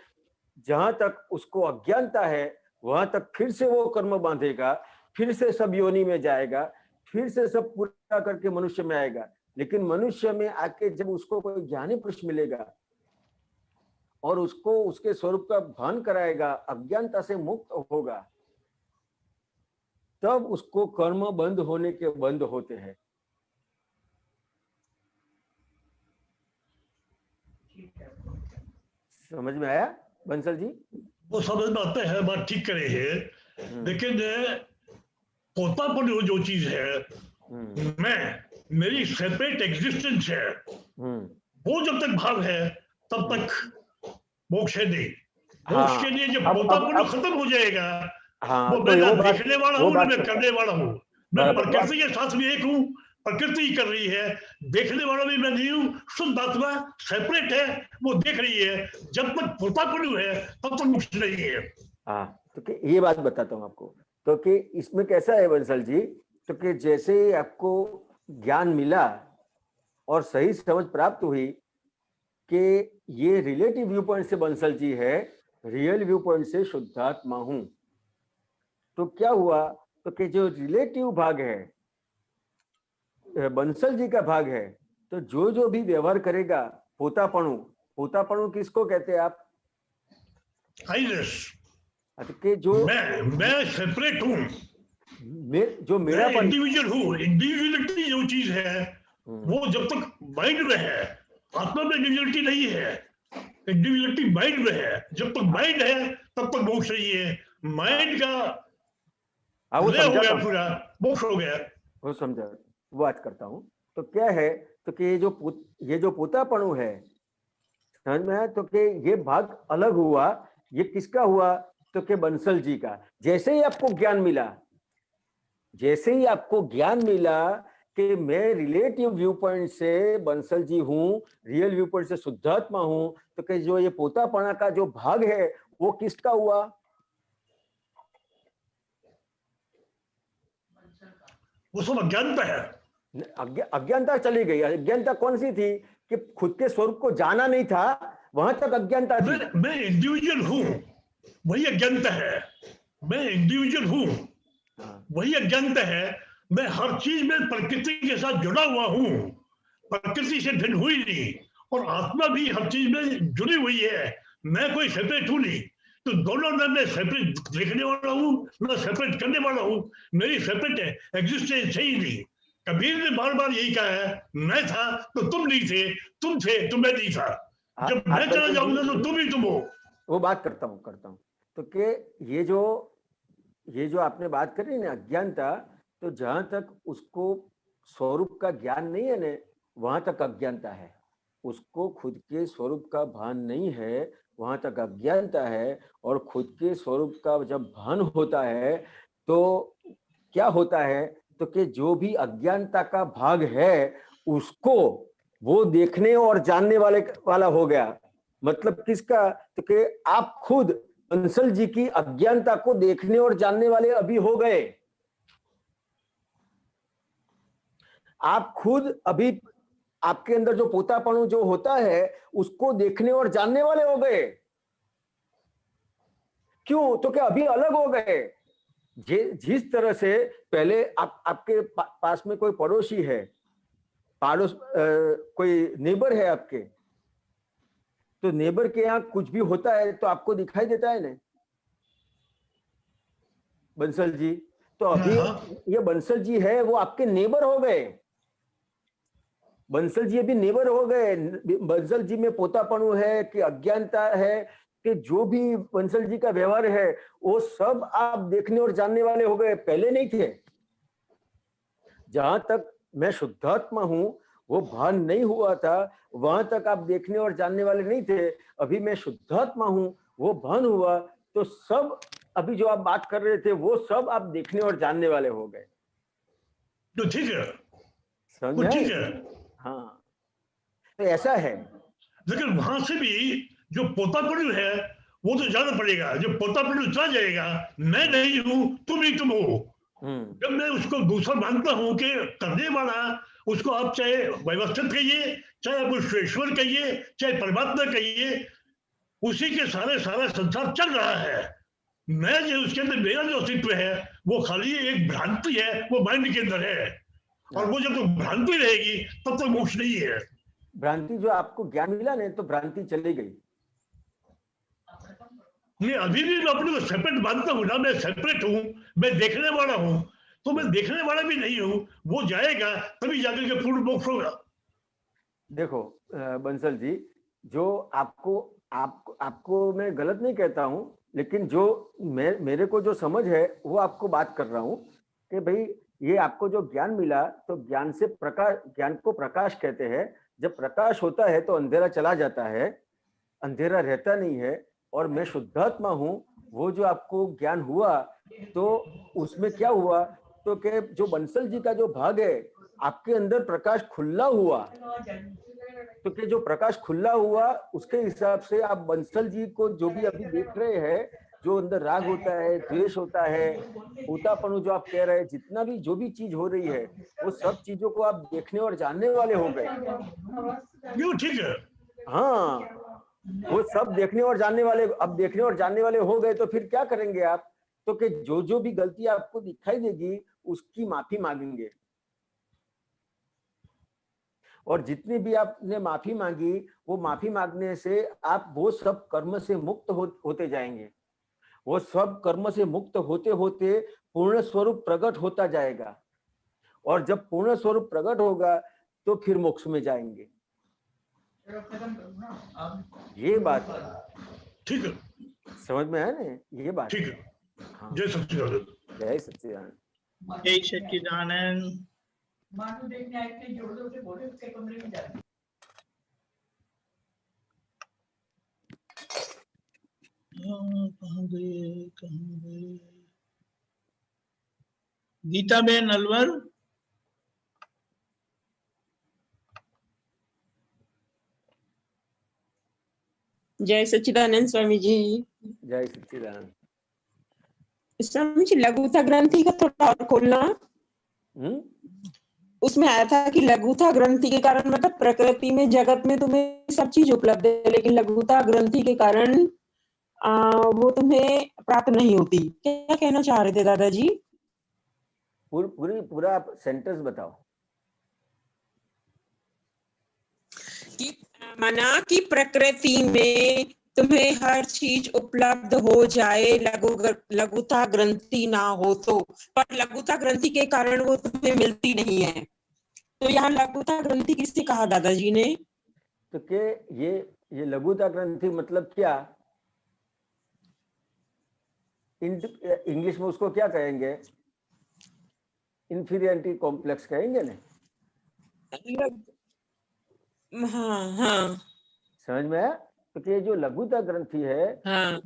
जहां तक उसको अज्ञानता है वहां तक फिर से वो कर्म बांधेगा, फिर से सब योनि में जाएगा, फिर से सब पूरा करके मनुष्य में आएगा। लेकिन मनुष्य में आके जब उसको कोई ज्ञानी पुरुष मिलेगा और उसको उसके स्वरूप का भान कराएगा, अज्ञानता से मुक्त होगा, तब उसको कर्म बंद होने के बंद होते हैं। समझ में आया बंसल जी? वो समझ में आता है, बात ठीक करे है। लेकिन पोतापन जो चीज है, मेरी सेपरेट एग्जिस्टेंस है, वो जब तक भाव है तब तक मोक्ष है नहीं। मोक्ष के लिए जब पोतापन खत्म हो जाएगा, वो मैं ना देखने वाला हूँ ना मैं करने वाला हूँ, मैं प्रकृति के साथ भी एक हूँ, प्रकृति ही कर रही है, देखने वाला भी मैं नहीं हूँ। शुद्ध आत्मा सेपरेट है, वो देख रही है। जब तक पोतापन है तब तक मोक्ष नहीं है। तो ये बात बताता हूँ आपको। तो कि इसमें कैसा है बंसल जी, तो कि जैसे ही आपको ज्ञान मिला और सही समझ प्राप्त हुई कि ये रिलेटिव व्यू पॉइंट से बंसल जी है, रियल व्यू पॉइंट से शुद्धात्मा हूं, तो क्या हुआ तो कि जो रिलेटिव भाग है बंसल जी का भाग है, तो जो भी व्यवहार करेगा पोतापणु किसको कहते हैं आप? कि जो मैं सेपरेट हूँ, जो मेरा इंडिविजुअल हूँ। इंडिविजुअलिटी जो चीज है वो जब तक माइंड में है, आत्मा में इंडिविजुअलिटी नहीं है। इंडिविजुअलिटी माइंड में है, जब तक माइंड है तब तक मोक्ष नहीं है। माइंड का हो गया पूरा, मोक्ष हो गया। वो समझा, वो बात करता हूँ। तो क्या है तो कि ये जो पोतापणु है, समझ में है? तो कि ये भाग अलग हुआ, ये किसका हुआ तो कि बंसल जी का। जैसे ही आपको ज्ञान मिला जैसे ही आपको ज्ञान मिला कि मैं रिलेटिव व्यू पॉइंट से बंसल जी हूँ, रियल व्यू पॉइंट से शुद्धात्मा हूँ, तो कि जो ये पोतापना का जो भाग है वो किसका हुआ? वो सब अज्ञानता है। अज्ञानता चली गई। अज्ञानता कौन सी थी? कि खुद के स्वरूप को जाना नहीं था, वहां तक अज्ञानता थी। मैं इंडिविजुअल हूँ, वही अज्ञानता है। मैं इंडिविजुअल हूँ, वही अज्ञानता है। मैं हर चीज में प्रकृति के साथ जुड़ा हुआ हूँ, प्रकृति से भिन्न हुई नहीं, और आत्मा भी हर चीज में जुड़ी हुई है। मैं कोई सेपरेट हूँ नहीं। तो दोनों में मैं सेपरेट देखने वाला हूँ, मैं सेपरेट करने वाला हूँ। मेरी सेपरेट एग्जिस्टेंस है ही नहीं। कबीर ने बार बार यही कहा है, मैं था तो तुम नहीं थे, तुम थे तो मैं नहीं था। जब मैं चला जाऊंगा तो तुम ही तुम हो। वो बात करता हूँ। तो कि ये जो आपने बात करी ना अज्ञानता, तो जहां तक उसको स्वरूप का ज्ञान नहीं है ना, वहां तक अज्ञानता है। उसको खुद के स्वरूप का भान नहीं है, वहां तक अज्ञानता है। और खुद के स्वरूप का जब भान होता है तो क्या होता है? तो कि जो भी अज्ञानता का भाग है उसको वो देखने और जानने वाला हो गया। मतलब किसका? तो कि आप खुद बंसल जी की अज्ञानता को देखने और जानने वाले अभी हो गए। आप खुद अभी आपके अंदर जो पोतापणु जो होता है उसको देखने और जानने वाले हो गए। क्यों? तो क्या अभी अलग हो गए। जिस तरह से पहले आपके पास में कोई पड़ोसी है, कोई नेबर है आपके, तो नेबर के यहाँ कुछ भी होता है तो आपको दिखाई देता है ना बंसल जी। तो अभी ये बंसल जी है वो आपके नेबर हो गए। बंसल जी अभी नेबर हो गए। बंसल जी में पोतापणु है कि अज्ञानता है कि जो भी बंसल जी का व्यवहार है वो सब आप देखने और जानने वाले हो गए, पहले नहीं थे। जहां तक मैं शुद्धात्मा हूं वो भान नहीं हुआ था, वहां तक आप देखने और जानने वाले नहीं थे। अभी मैं शुद्धात्मा हूं, वो भान हुआ, तो सब अभी जो आप बात कर रहे थे वो सब आप देखने और जानने वाले हो गए। तो ठीक है, समझ? ठीक है। हाँ, तो ऐसा है। लेकिन वहां से भी जो पोतापणु है वो तो जाना पड़ेगा। जब पोतापणु चला जाएगा, मैं नहीं हूं, तुम ही तुम हो। जब मैं उसको दूसरा मानता हूं कि करने वाला, उसको आप चाहे व्यवस्थित कहिए, चाहे आप उसको ईश्वर कहिए, चाहे परमात्मा कहिए, उसी के सारा संसार चल रहा है। मैं जो उसके अंदर मेरा जो अस्तित्व है वो खाली एक भ्रांति है, वो माइंड के अंदर है। और वो जब तक भ्रांति रहेगी तब तक मोक्ष नहीं है। भ्रांति जो आपको ज्ञान मिला नहीं तो भ्रांति चली गई। मैं अभी भी अपने को सेपरेट मानता हूँ ना, मैं सेपरेट हूँ, मैं देखने वाला हूँ। तो मैं देखने वाला भी नहीं हूँ, वो जाएगा तभी जाकर के पूर्ण मोक्ष होगा। देखो बंसल जी, जो आपको मैं गलत नहीं कहता हूँ, लेकिन जो मेरे को जो समझ है वो आपको बात कर रहा हूँ कि भाई ये आपको जो ज्ञान मिला, तो ज्ञान से ज्ञान को प्रकाश कहते हैं। जब प्रकाश होता है तो अंधेरा चला जाता है, अंधेरा रहता नहीं है। और मैं शुद्धात्मा हूँ, वो जो आपको ज्ञान हुआ तो उसमें क्या हुआ? तो कि जो बंसल जी का जो भाग है आपके अंदर प्रकाश खुला हुआ, तो कि जो प्रकाश खुला हुआ उसके हिसाब से आप बंसल जी को जो भी अभी देख रहे हैं, जो अंदर राग होता है, द्वेष होता है, पोतापणु जो आप कह रहे हैं, जितना भी जो भी चीज हो रही है वो सब चीजों को आप देखने और जानने वाले हो गए। ठीक है। हाँ, वो सब देखने और जानने वाले, अब देखने और जानने वाले हो गए तो फिर क्या करेंगे आप? तो कि जो भी गलती आपको दिखाई देगी उसकी माफी मांगेंगे। और जितनी भी आपने माफी मांगी, वो माफी मांगने से आप वो सब कर्म से मुक्त होते जाएंगे। वो सब कर्म से मुक्त होते होते पूर्ण स्वरूप प्रकट होता जाएगा। और जब पूर्ण स्वरूप प्रकट होगा तो फिर मोक्ष में जाएंगे। ये बात ठीक है, समझ में है ना? ये बात ठीक है। हाँ। जय सच्चिदानंद। जय सच्चिदानंद। जय सच्चिदानंद। मानो देखने आए थे, जोड़ दो से बोले उसके कमरे में जाते। कहाँ गए? गीताबेन अलवर। जय सच्चिदानंद स्वामी जी। जय सच्चिदानंद। स्वामी जी, लघुता ग्रंथि का थोड़ा और खोलना। उसमें आया था कि लघुता ग्रंथि के कारण मतलब प्रकृति में जगत में तुम्हें सब चीज उपलब्ध है, लेकिन लघुता ग्रंथि के कारण वो तुम्हें प्राप्त नहीं होती। क्या कहना चाह रहे थे दादाजी? पूरा सेंटेंस बताओ। कि माना कि प्रकृति में तुम्हें हर चीज उपलब्ध हो जाए, लघुता ग्रंथि ना हो तो, पर लघुता ग्रंथि के कारण वो तुम्हें मिलती नहीं है। तो यहाँ लघुता ग्रंथि किससे कहा दादाजी ने? तो के ये लघुता ग्रंथि मतलब क्या? इंग्लिश में उसको क्या कहेंगे? इंफीरियरिटी कॉम्प्लेक्स कहेंगे ना। हाँ, समझ में आया? तो ये जो लघुता ग्रंथि है, हाँ,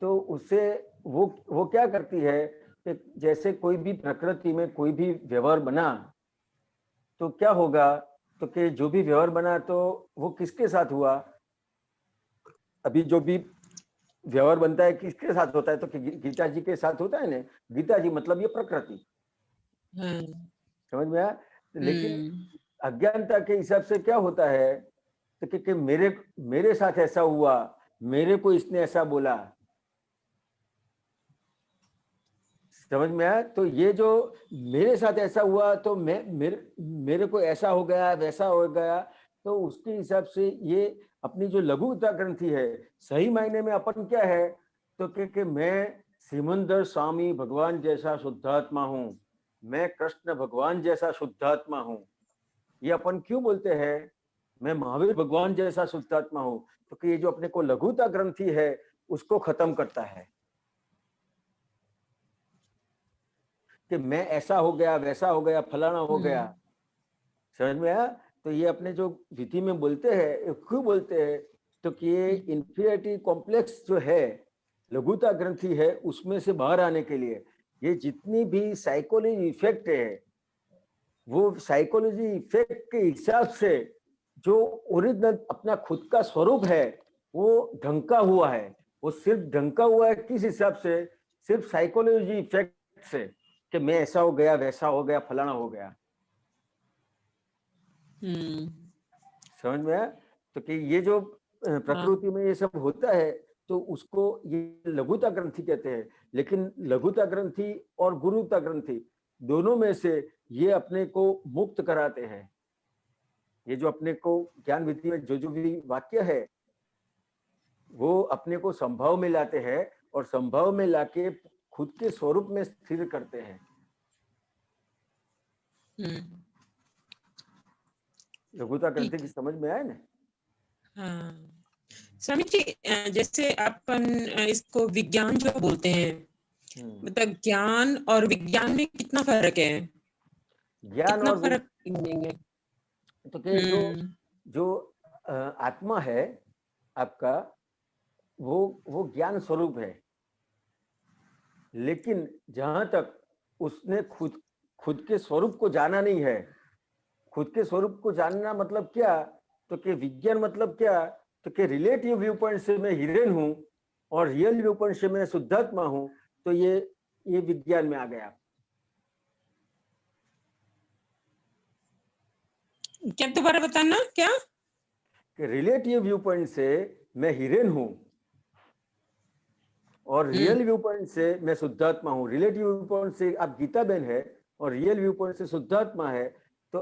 तो उससे वो क्या करती है कि जैसे कोई भी प्रकृति में कोई भी व्यवहार बना तो क्या होगा, तो कि जो भी व्यवहार बना तो वो किसके साथ हुआ? अभी जो भी व्यवहार बनता है किसके साथ होता है? तो गीता जी के साथ होता है ना। गीता जी मतलब ये प्रकृति। समझ में आया? लेकिन अज्ञानता के हिसाब से क्या होता है, तो कि मेरे साथ ऐसा हुआ, मेरे को इसने ऐसा बोला। समझ में आया? तो ये जो मेरे साथ ऐसा हुआ तो मेरे को ऐसा हो गया, वैसा हो गया, तो उसके हिसाब से ये अपनी जो लघुता ग्रंथि है, सही मायने में अपन क्या है, तो कि मैं सिमंदर स्वामी भगवान जैसा शुद्धात्मा हूँ, मैं कृष्ण भगवान जैसा शुद्धात्मा हूँ। ये अपन क्यों बोलते हैं? मैं महावीर भगवान जैसा शुद्धात्मा हूँ। तो कि ये जो अपने को लघुता ग्रंथि है उसको खत्म करता है कि मैं ऐसा हो गया, वैसा हो गया, फलाना हो गया। समझ में आया? तो ये अपने जो विधि में बोलते हैं, क्यों बोलते हैं, तो कि ये इंफीरियरिटी कॉम्प्लेक्स जो है, लघुता ग्रंथि है, उसमें से बाहर आने के लिए ये जितनी भी साइकोलॉजी इफेक्ट है, वो साइकोलॉजी इफेक्ट के हिसाब से जो ओरिजिनल अपना खुद का स्वरूप है वो ढंका हुआ है। वो सिर्फ ढंका हुआ है किस हिसाब से? सिर्फ साइकोलॉजी इफेक्ट से कि मैं ऐसा हो गया, वैसा हो गया, फलाना हो गया। समझ में आया? तो कि ये जो प्रकृति में ये सब होता है तो उसको ये लघुता ग्रंथि कहते हैं। लेकिन लघुता ग्रंथि और गुरुता ग्रंथि दोनों में से ये अपने को मुक्त कराते हैं। ये जो अपने को ज्ञान विधि में जो भी वाक्य है वो अपने को संभाव में लाते हैं और संभाव में लाके खुद के स्वरूप में स्थिर करते हैं। लघुता ग्रंथि की समझ में आए ना? हाँ स्वामी जी, जैसे अपन इसको विज्ञान जो बोलते हैं, मतलब ज्ञान और विज्ञान में कितना फर्क है? ज्ञान कितना और फर्क? तो कि जो आत्मा है आपका, वो ज्ञान स्वरूप है। लेकिन जहां तक उसने खुद के स्वरूप को जाना नहीं है, खुद के स्वरूप को जानना मतलब क्या, तो कि विज्ञान मतलब क्या, तो कि रिलेटिव व्यू पॉइंट से मैं हिरेन हूं और रियल व्यू पॉइंट से मैं शुद्धात्मा हूं, तो ये विज्ञान में आ गया। क्या दोबारा बताना? क्या? कि रिलेटिव व्यू पॉइंट से मैं हिरेन हूं और रियल व्यू पॉइंट से मैं शुद्धात्मा हूं। रिलेटिव व्यू पॉइंट से आप गीता बहन है और रियल व्यू पॉइंट से शुद्धात्मा है। तो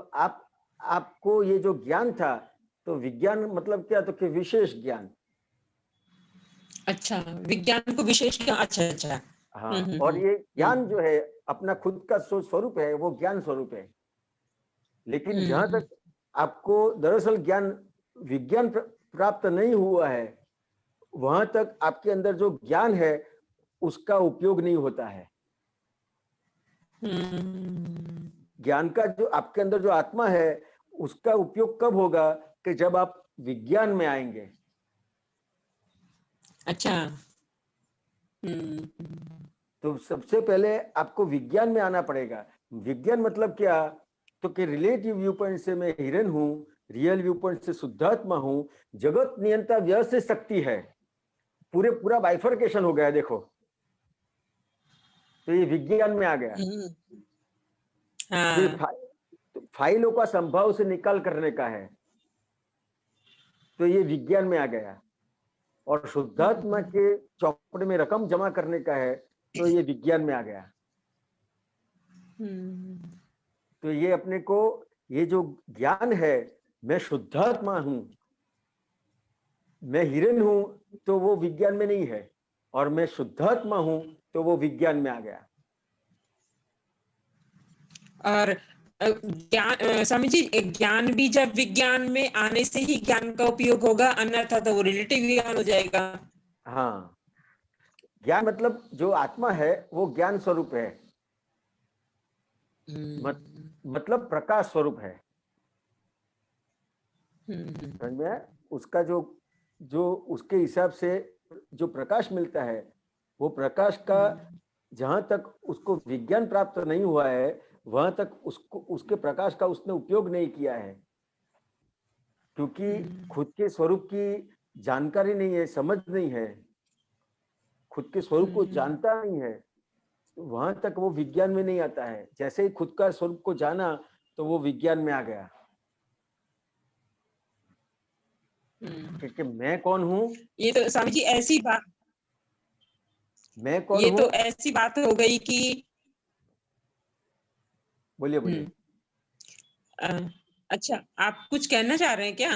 आपको ये जो ज्ञान था, तो विज्ञान मतलब क्या, तो कि विशेष ज्ञान। अच्छा, विज्ञान को विशेष ज्ञान। अच्छा। हाँ, और ये ज्ञान जो है अपना खुद का स्वरूप है, वो ज्ञान स्वरूप है। लेकिन जहां तक आपको दरअसल विज्ञान प्राप्त नहीं हुआ है, वहां तक आपके अंदर जो ज्ञान है उसका उपयोग नहीं होता है। ज्ञान का जो आपके अंदर जो आत्मा है उसका उपयोग कब होगा, कि जब आप विज्ञान में आएंगे। अच्छा। तो सबसे पहले आपको विज्ञान में आना पड़ेगा, विज्ञान मतलब क्या, तो कि रिलेटिव व्यू पॉइंट से मैं हिरन हूं, रियल व्यू पॉइंट से शुद्धात्मा हूं, जगत नियंता व्यवस्थित शक्ति है, पूरा बाइफर्केशन हो गया देखो, तो ये विज्ञान में आ गया। हाँ। फाइलों का संभाव से निकाल करने का है, तो ये विज्ञान में आ गया। और शुद्धात्मा के चौपड़े में रकम जमा करने का है, तो ये विज्ञान में आ गया। तो ये अपने को, ये जो ज्ञान है, मैं शुद्धात्मा हूं, मैं हिरन हूं, तो वो विज्ञान में नहीं है, और मैं शुद्धात्मा हूं तो वो विज्ञान में आ गया। और ज्ञान, स्वामी जी, ज्ञान भी जब विज्ञान में आने से ही ज्ञान का उपयोग होगा, अन्यथा तो वो रिलेटिव ज्ञान हो जाएगा। हाँ, ज्ञान मतलब जो आत्मा है वो ज्ञान स्वरूप है, मतलब प्रकाश स्वरूप है। समझ में आया? उसका जो उसके हिसाब से जो प्रकाश मिलता है, वो प्रकाश का जहां तक उसको विज्ञान प्राप्त नहीं हुआ है, वहां तक उसको, उसके प्रकाश का उसने उपयोग नहीं किया है, क्योंकि खुद के स्वरूप की जानकारी नहीं है, समझ नहीं है, खुद के स्वरूप को जानता नहीं है, तो वहां तक वो विज्ञान में नहीं आता है। जैसे ही खुद का स्वरूप को जाना, तो वो विज्ञान में आ गया, क्योंकि मैं कौन हूं। ये तो स्वामी जी ऐसी बात, मैं कौन ये हूं, तो ऐसी बात हो गई कि, बोलिए। अच्छा, आप कुछ कहना चाह रहे हैं क्या?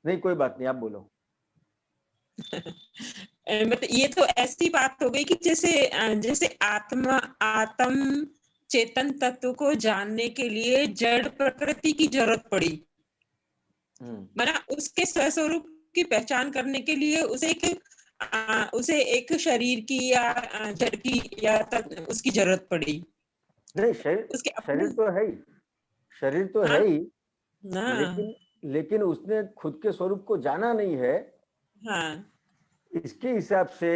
नहीं, कोई बात नहीं, आप बोलो। मतलब ये तो ऐसी बात हो गई कि जैसे आत्म चेतन तत्व को जानने के लिए जड़ प्रकृति की जरूरत पड़ी, माना उसके स्वस्वरूप की पहचान करने के लिए उसे एक शरीर की या जड़ की या उसकी जरूरत पड़ी। नहीं, शरीर तो है ही, शरीर तो है ही, लेकिन उसने खुद के स्वरूप को जाना नहीं है। हाँ। इसके हिसाब से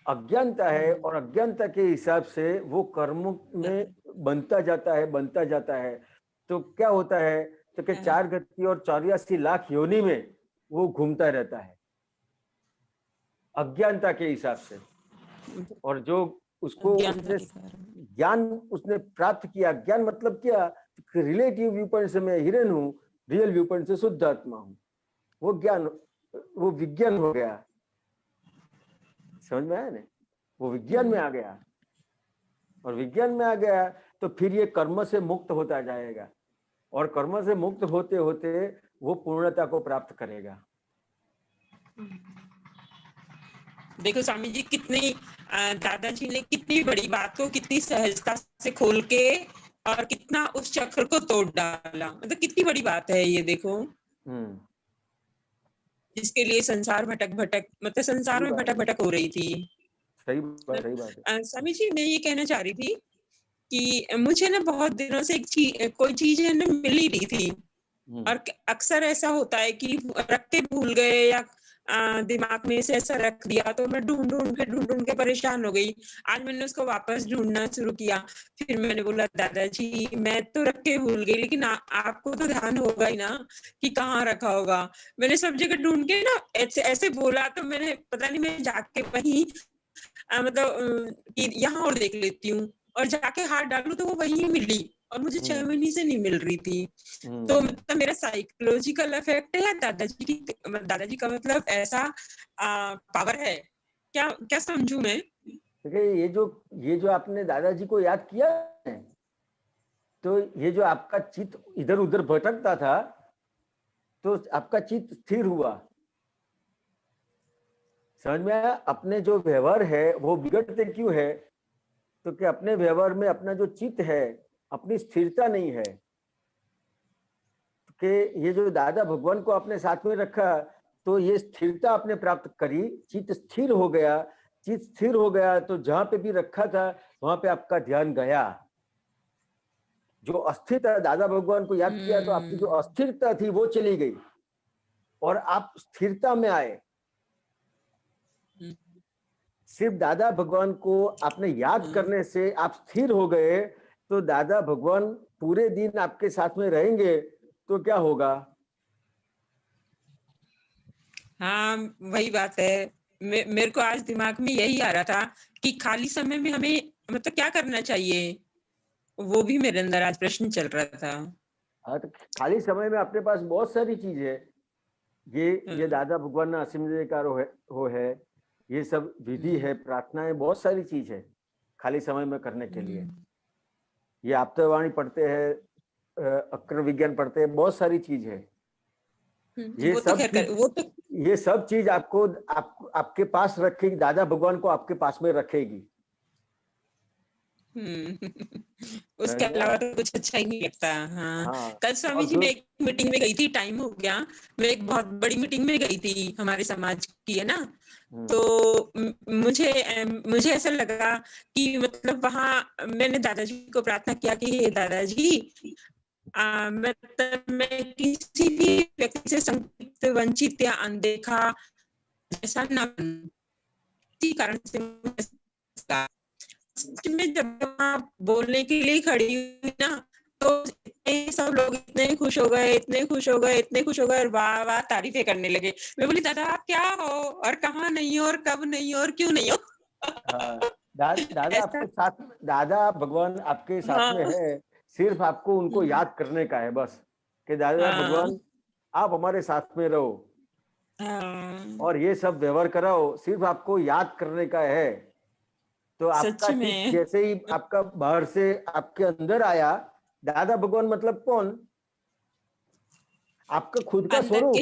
अज्ञानता है, और अज्ञानता के हिसाब से वो कर्म में बनता जाता है। तो क्या होता है, तो कि 4 गति और 84 लाख योनि में वो घूमता रहता है अज्ञानता के हिसाब से। और जो उसको ज्ञान उसने प्राप्त किया, ज्ञान मतलब क्या, रिलेटिव व्यू पॉइंट से मैं हिरन हूं, रियल व्यू पॉइंट से शुद्ध आत्मा हूं, वो ज्ञान, वो विज्ञान हो गया। समझ में आया ना? वो विज्ञान में आ गया, और विज्ञान में आ गया तो फिर ये कर्म से मुक्त होता जाएगा, और कर्म से मुक्त होते होते वो पूर्णता को प्राप्त करेगा। देखो स्वामी जी, कितनी दादाजी ने कितनी बड़ी बात को कितनी सहजता से खोल के और कितना उस चक्र को तोड़ डाला, मतलब कितनी बड़ी बात है ये, देखो। जिसके लिए संसार भटक मतलब संसार में भटक हो रही थी। सही बात है। स्वामी जी, मैं ये कहना चाह रही थी कि मुझे ना बहुत दिनों से कोई चीज है ना मिल ही रही थी, और अक्सर ऐसा होता है कि रख के भूल गए या दिमाग में से ऐसा रख दिया, तो मैं ढूंढ के परेशान हो गई। आज मैंने उसको वापस ढूंढना शुरू किया। फिर मैंने बोला, दादाजी मैं तो रख के भूल गई, लेकिन आपको तो ध्यान होगा ही ना कि कहाँ रखा होगा। मैंने सब जगह ढूंढ के ना ऐसे बोला, तो मैंने पता नहीं, मैं जाके वहीं मतलब यहाँ और देख लेती हूँ, और जाके हाथ डालू तो वो वहीं मिली, और मुझे 6 महीने से नहीं मिल रही थी। तो मतलब मेरा साइकोलॉजिकल इफेक्ट है या दादाजी का मतलब ऐसा पावर है क्या समझूं मैं? देखिए, ये जो आपने दादाजी को याद किया है, तो ये जो आपका चित्त इधर उधर भटकता था, तो आपका चित्त स्थिर हुआ। समझ में आया? अपने जो व्यवहार है वो बिगड़ते क्यों है, तो कि अपने व्यवहार में अपना जो चित्त है, अपनी स्थिरता नहीं है। कि ये जो दादा भगवान को अपने साथ में रखा, तो ये स्थिरता आपने प्राप्त करी, चित्त स्थिर हो गया। चित्त स्थिर हो गया तो जहां पे भी रखा था वहां पे आपका ध्यान गया। जो अस्थिरता, दादा भगवान को याद किया तो आपकी जो अस्थिरता थी वो चली गई, और आप स्थिरता में आए। सिर्फ दादा भगवान को आपने याद करने से आप स्थिर हो गए, तो दादा भगवान पूरे दिन आपके साथ में रहेंगे तो क्या होगा? हाँ, वही बात है। मेरे को आज दिमाग में यही आ रहा था कि खाली समय में हमें मतलब क्या करना चाहिए, वो भी मेरे अंदर आज प्रश्न चल रहा था। हाँ, तो खाली समय में अपने पास बहुत सारी चीज है। ये दादा भगवान ना असीमकार हो है, ये सब विधि है, प्रार्थनाएं, बहुत सारी चीज है खाली समय में करने के लिए। ये आप्तवाणी पढ़ते हैं, अक्र विज्ञान पढ़ते हैं, बहुत सारी चीज है। ये सब चीज आपको आपके पास रखेगी, दादा भगवान को आपके पास में रखेगी। उसके अलावा तो कुछ अच्छा ही नहीं लगता। हाँ। कल स्वामी जी मैं एक मीटिंग में गई थी, टाइम हो गया। मैं एक बहुत बड़ी मीटिंग में गई थी, हमारे समाज की है ना। तो मुझे ऐसा लगा कि मतलब वहाँ मैंने दादाजी को प्रार्थना किया कि हे दादाजी, मैं किसी भी व्यक्ति से संकित, वंचित या अनदेखा ऐसा ना कारण से में जब वहाँ बोलने के लिए खड़ी हुई ना, तो सब लोग इतने खुश हो गए और वाह वाह तारीफें करने लगे। मैं बोली दादा आप क्या हो, और कहाँ नहीं हो, और कब नहीं हो, और क्यों नहीं हो। दादा आपके साथ, दादा भगवान आपके साथ में है, सिर्फ आपको उनको याद करने का है बस, कि दादा भगवान आप हमारे साथ में रहो और ये सब व्यवहार कराओ, सिर्फ आपको याद करने का है। तो आपका जैसे ही आपका बाहर से आपके अंदर आया, दादा भगवान मतलब कौन? आपका खुद का स्वरूप,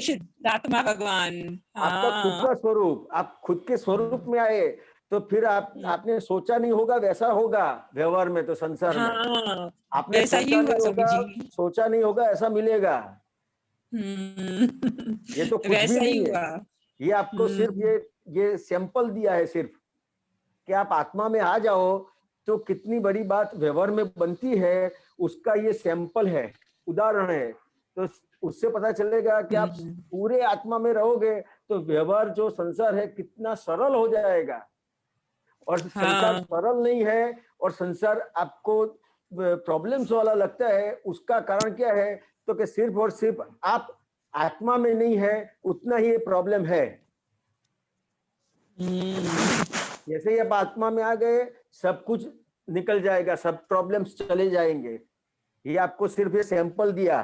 आत्मा भगवान, आपका खुद का स्वरूप। आप खुद के स्वरूप में आए तो फिर आपने सोचा नहीं होगा वैसा होगा व्यवहार में, तो संसार में आपने सोचा नहीं होगा ऐसा मिलेगा। ये तो कुछ भी नहीं है। ये आपको सिर्फ ये सैंपल दिया है, सिर्फ कि आप आत्मा में आ जाओ तो कितनी बड़ी बात व्यवहार में बनती है, उसका ये सैंपल है, उदाहरण है। तो उससे पता चलेगा कि आप पूरे आत्मा में रहोगे तो व्यवहार जो संसार है कितना सरल हो जाएगा। और संसार सरल नहीं है और संसार आपको प्रॉब्लम्स वाला लगता है, उसका कारण क्या है? तो कि सिर्फ और सिर्फ आप आत्मा में नहीं है, उतना ही ये प्रॉब्लम है। जैसे ही आप आत्मा में आ गए सब कुछ निकल जाएगा, सब प्रॉब्लम्स चले जाएंगे। ये आपको सिर्फ ये सैंपल दिया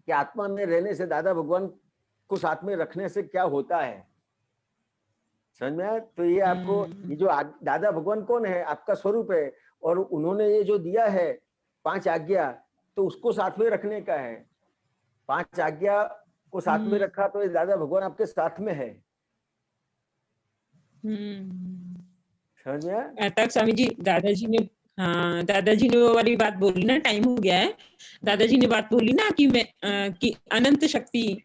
कि आत्मा में रहने से, दादा भगवान को साथ में रखने से क्या होता है, समझ में आया? तो ये आपको, ये जो दादा भगवान कौन है? आपका स्वरूप है। और उन्होंने ये जो दिया है 5 आज्ञा, तो उसको साथ में रखने का है। 5 आज्ञा को साथ में रखा तो ये दादा भगवान आपके साथ में है। समझ में आया? तक स्वामी जी, दादाजी ने वो वाली बात बोली ना, टाइम हो गया है। दादाजी ने बात बोली ना कि कि अनंत शक्ति,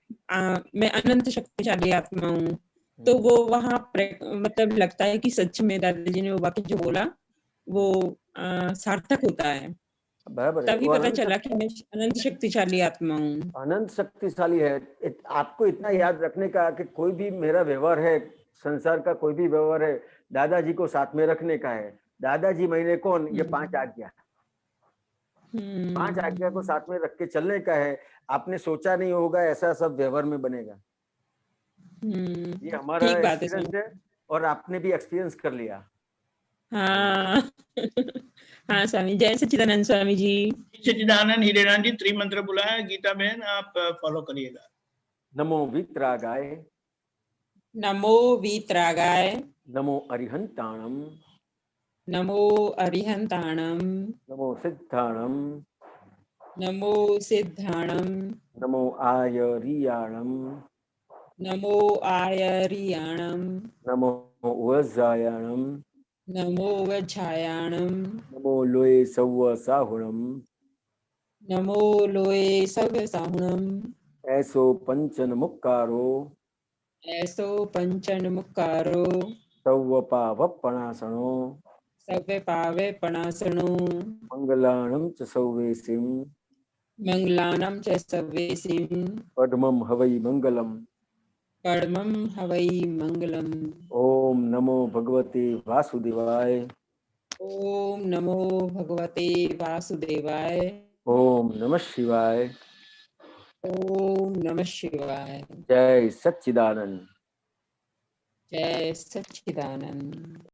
मैं अनंत शक्तिशाली आत्मा हूँ। तो वो वहाँ मतलब लगता है कि सच में दादाजी ने वो वाक्य जो बोला वो सार्थक होता है। तभी पता चला कि मैं अनंत शक्तिशाली आत्मा हूँ। अनंत शक्तिशाली है। आपको इतना याद रखने का कि कोई भी मेरा व्यवहार है, संसार का कोई भी व्यवहार है, दादाजी को साथ में रखने का है। दादाजी मैंने कौन? ये 5 आज्ञा, 5 आज्ञा को साथ में रख के चलने का है। आपने सोचा नहीं होगा ऐसा सब व्यवहार में बनेगा। ये हमारा एक्सपीरियंस है और आपने भी एक्सपीरियंस कर लिया। हाँ स्वामी, जय सच्चिदानंद स्वामी जी। सच्चिदानंद हिरेरान जी त्रिमंत्र बोला है, गीता बहन आप फॉलो करिएगा। नमो वीतरागाय, नमो वीतरागाय, नमो अरिहंताणम, नमो अरिहंताणम, नमो सिद्धाणम, नमो सिद्धाणम, नमो आयरियाणम, नमो आयरियाणम, नमो वज्रायाणम, नमो वज्रायाणम, नमो लोये सव्व साहुणम, नमो लोये सव्व साहुणम, ऐसो पंचन मुक्कारो, ऐसो पंचन मुक्कारो, सव्व पावपणासनो, सव्व पावपणासनो, मंगलाणं च सव्वेसिं, मंगलानं च सव्वेसिं, पद्मं हवै मंगलम्, पद्मं हवै मंगलम्। ओम नमो भगवते वासुदेवाय। ओम नमो भगवते वासुदेवाय। ओम नमः शिवाय। ओम नमः शिवाय। जय सच्चिदानंद। जय सच्चिदानंद।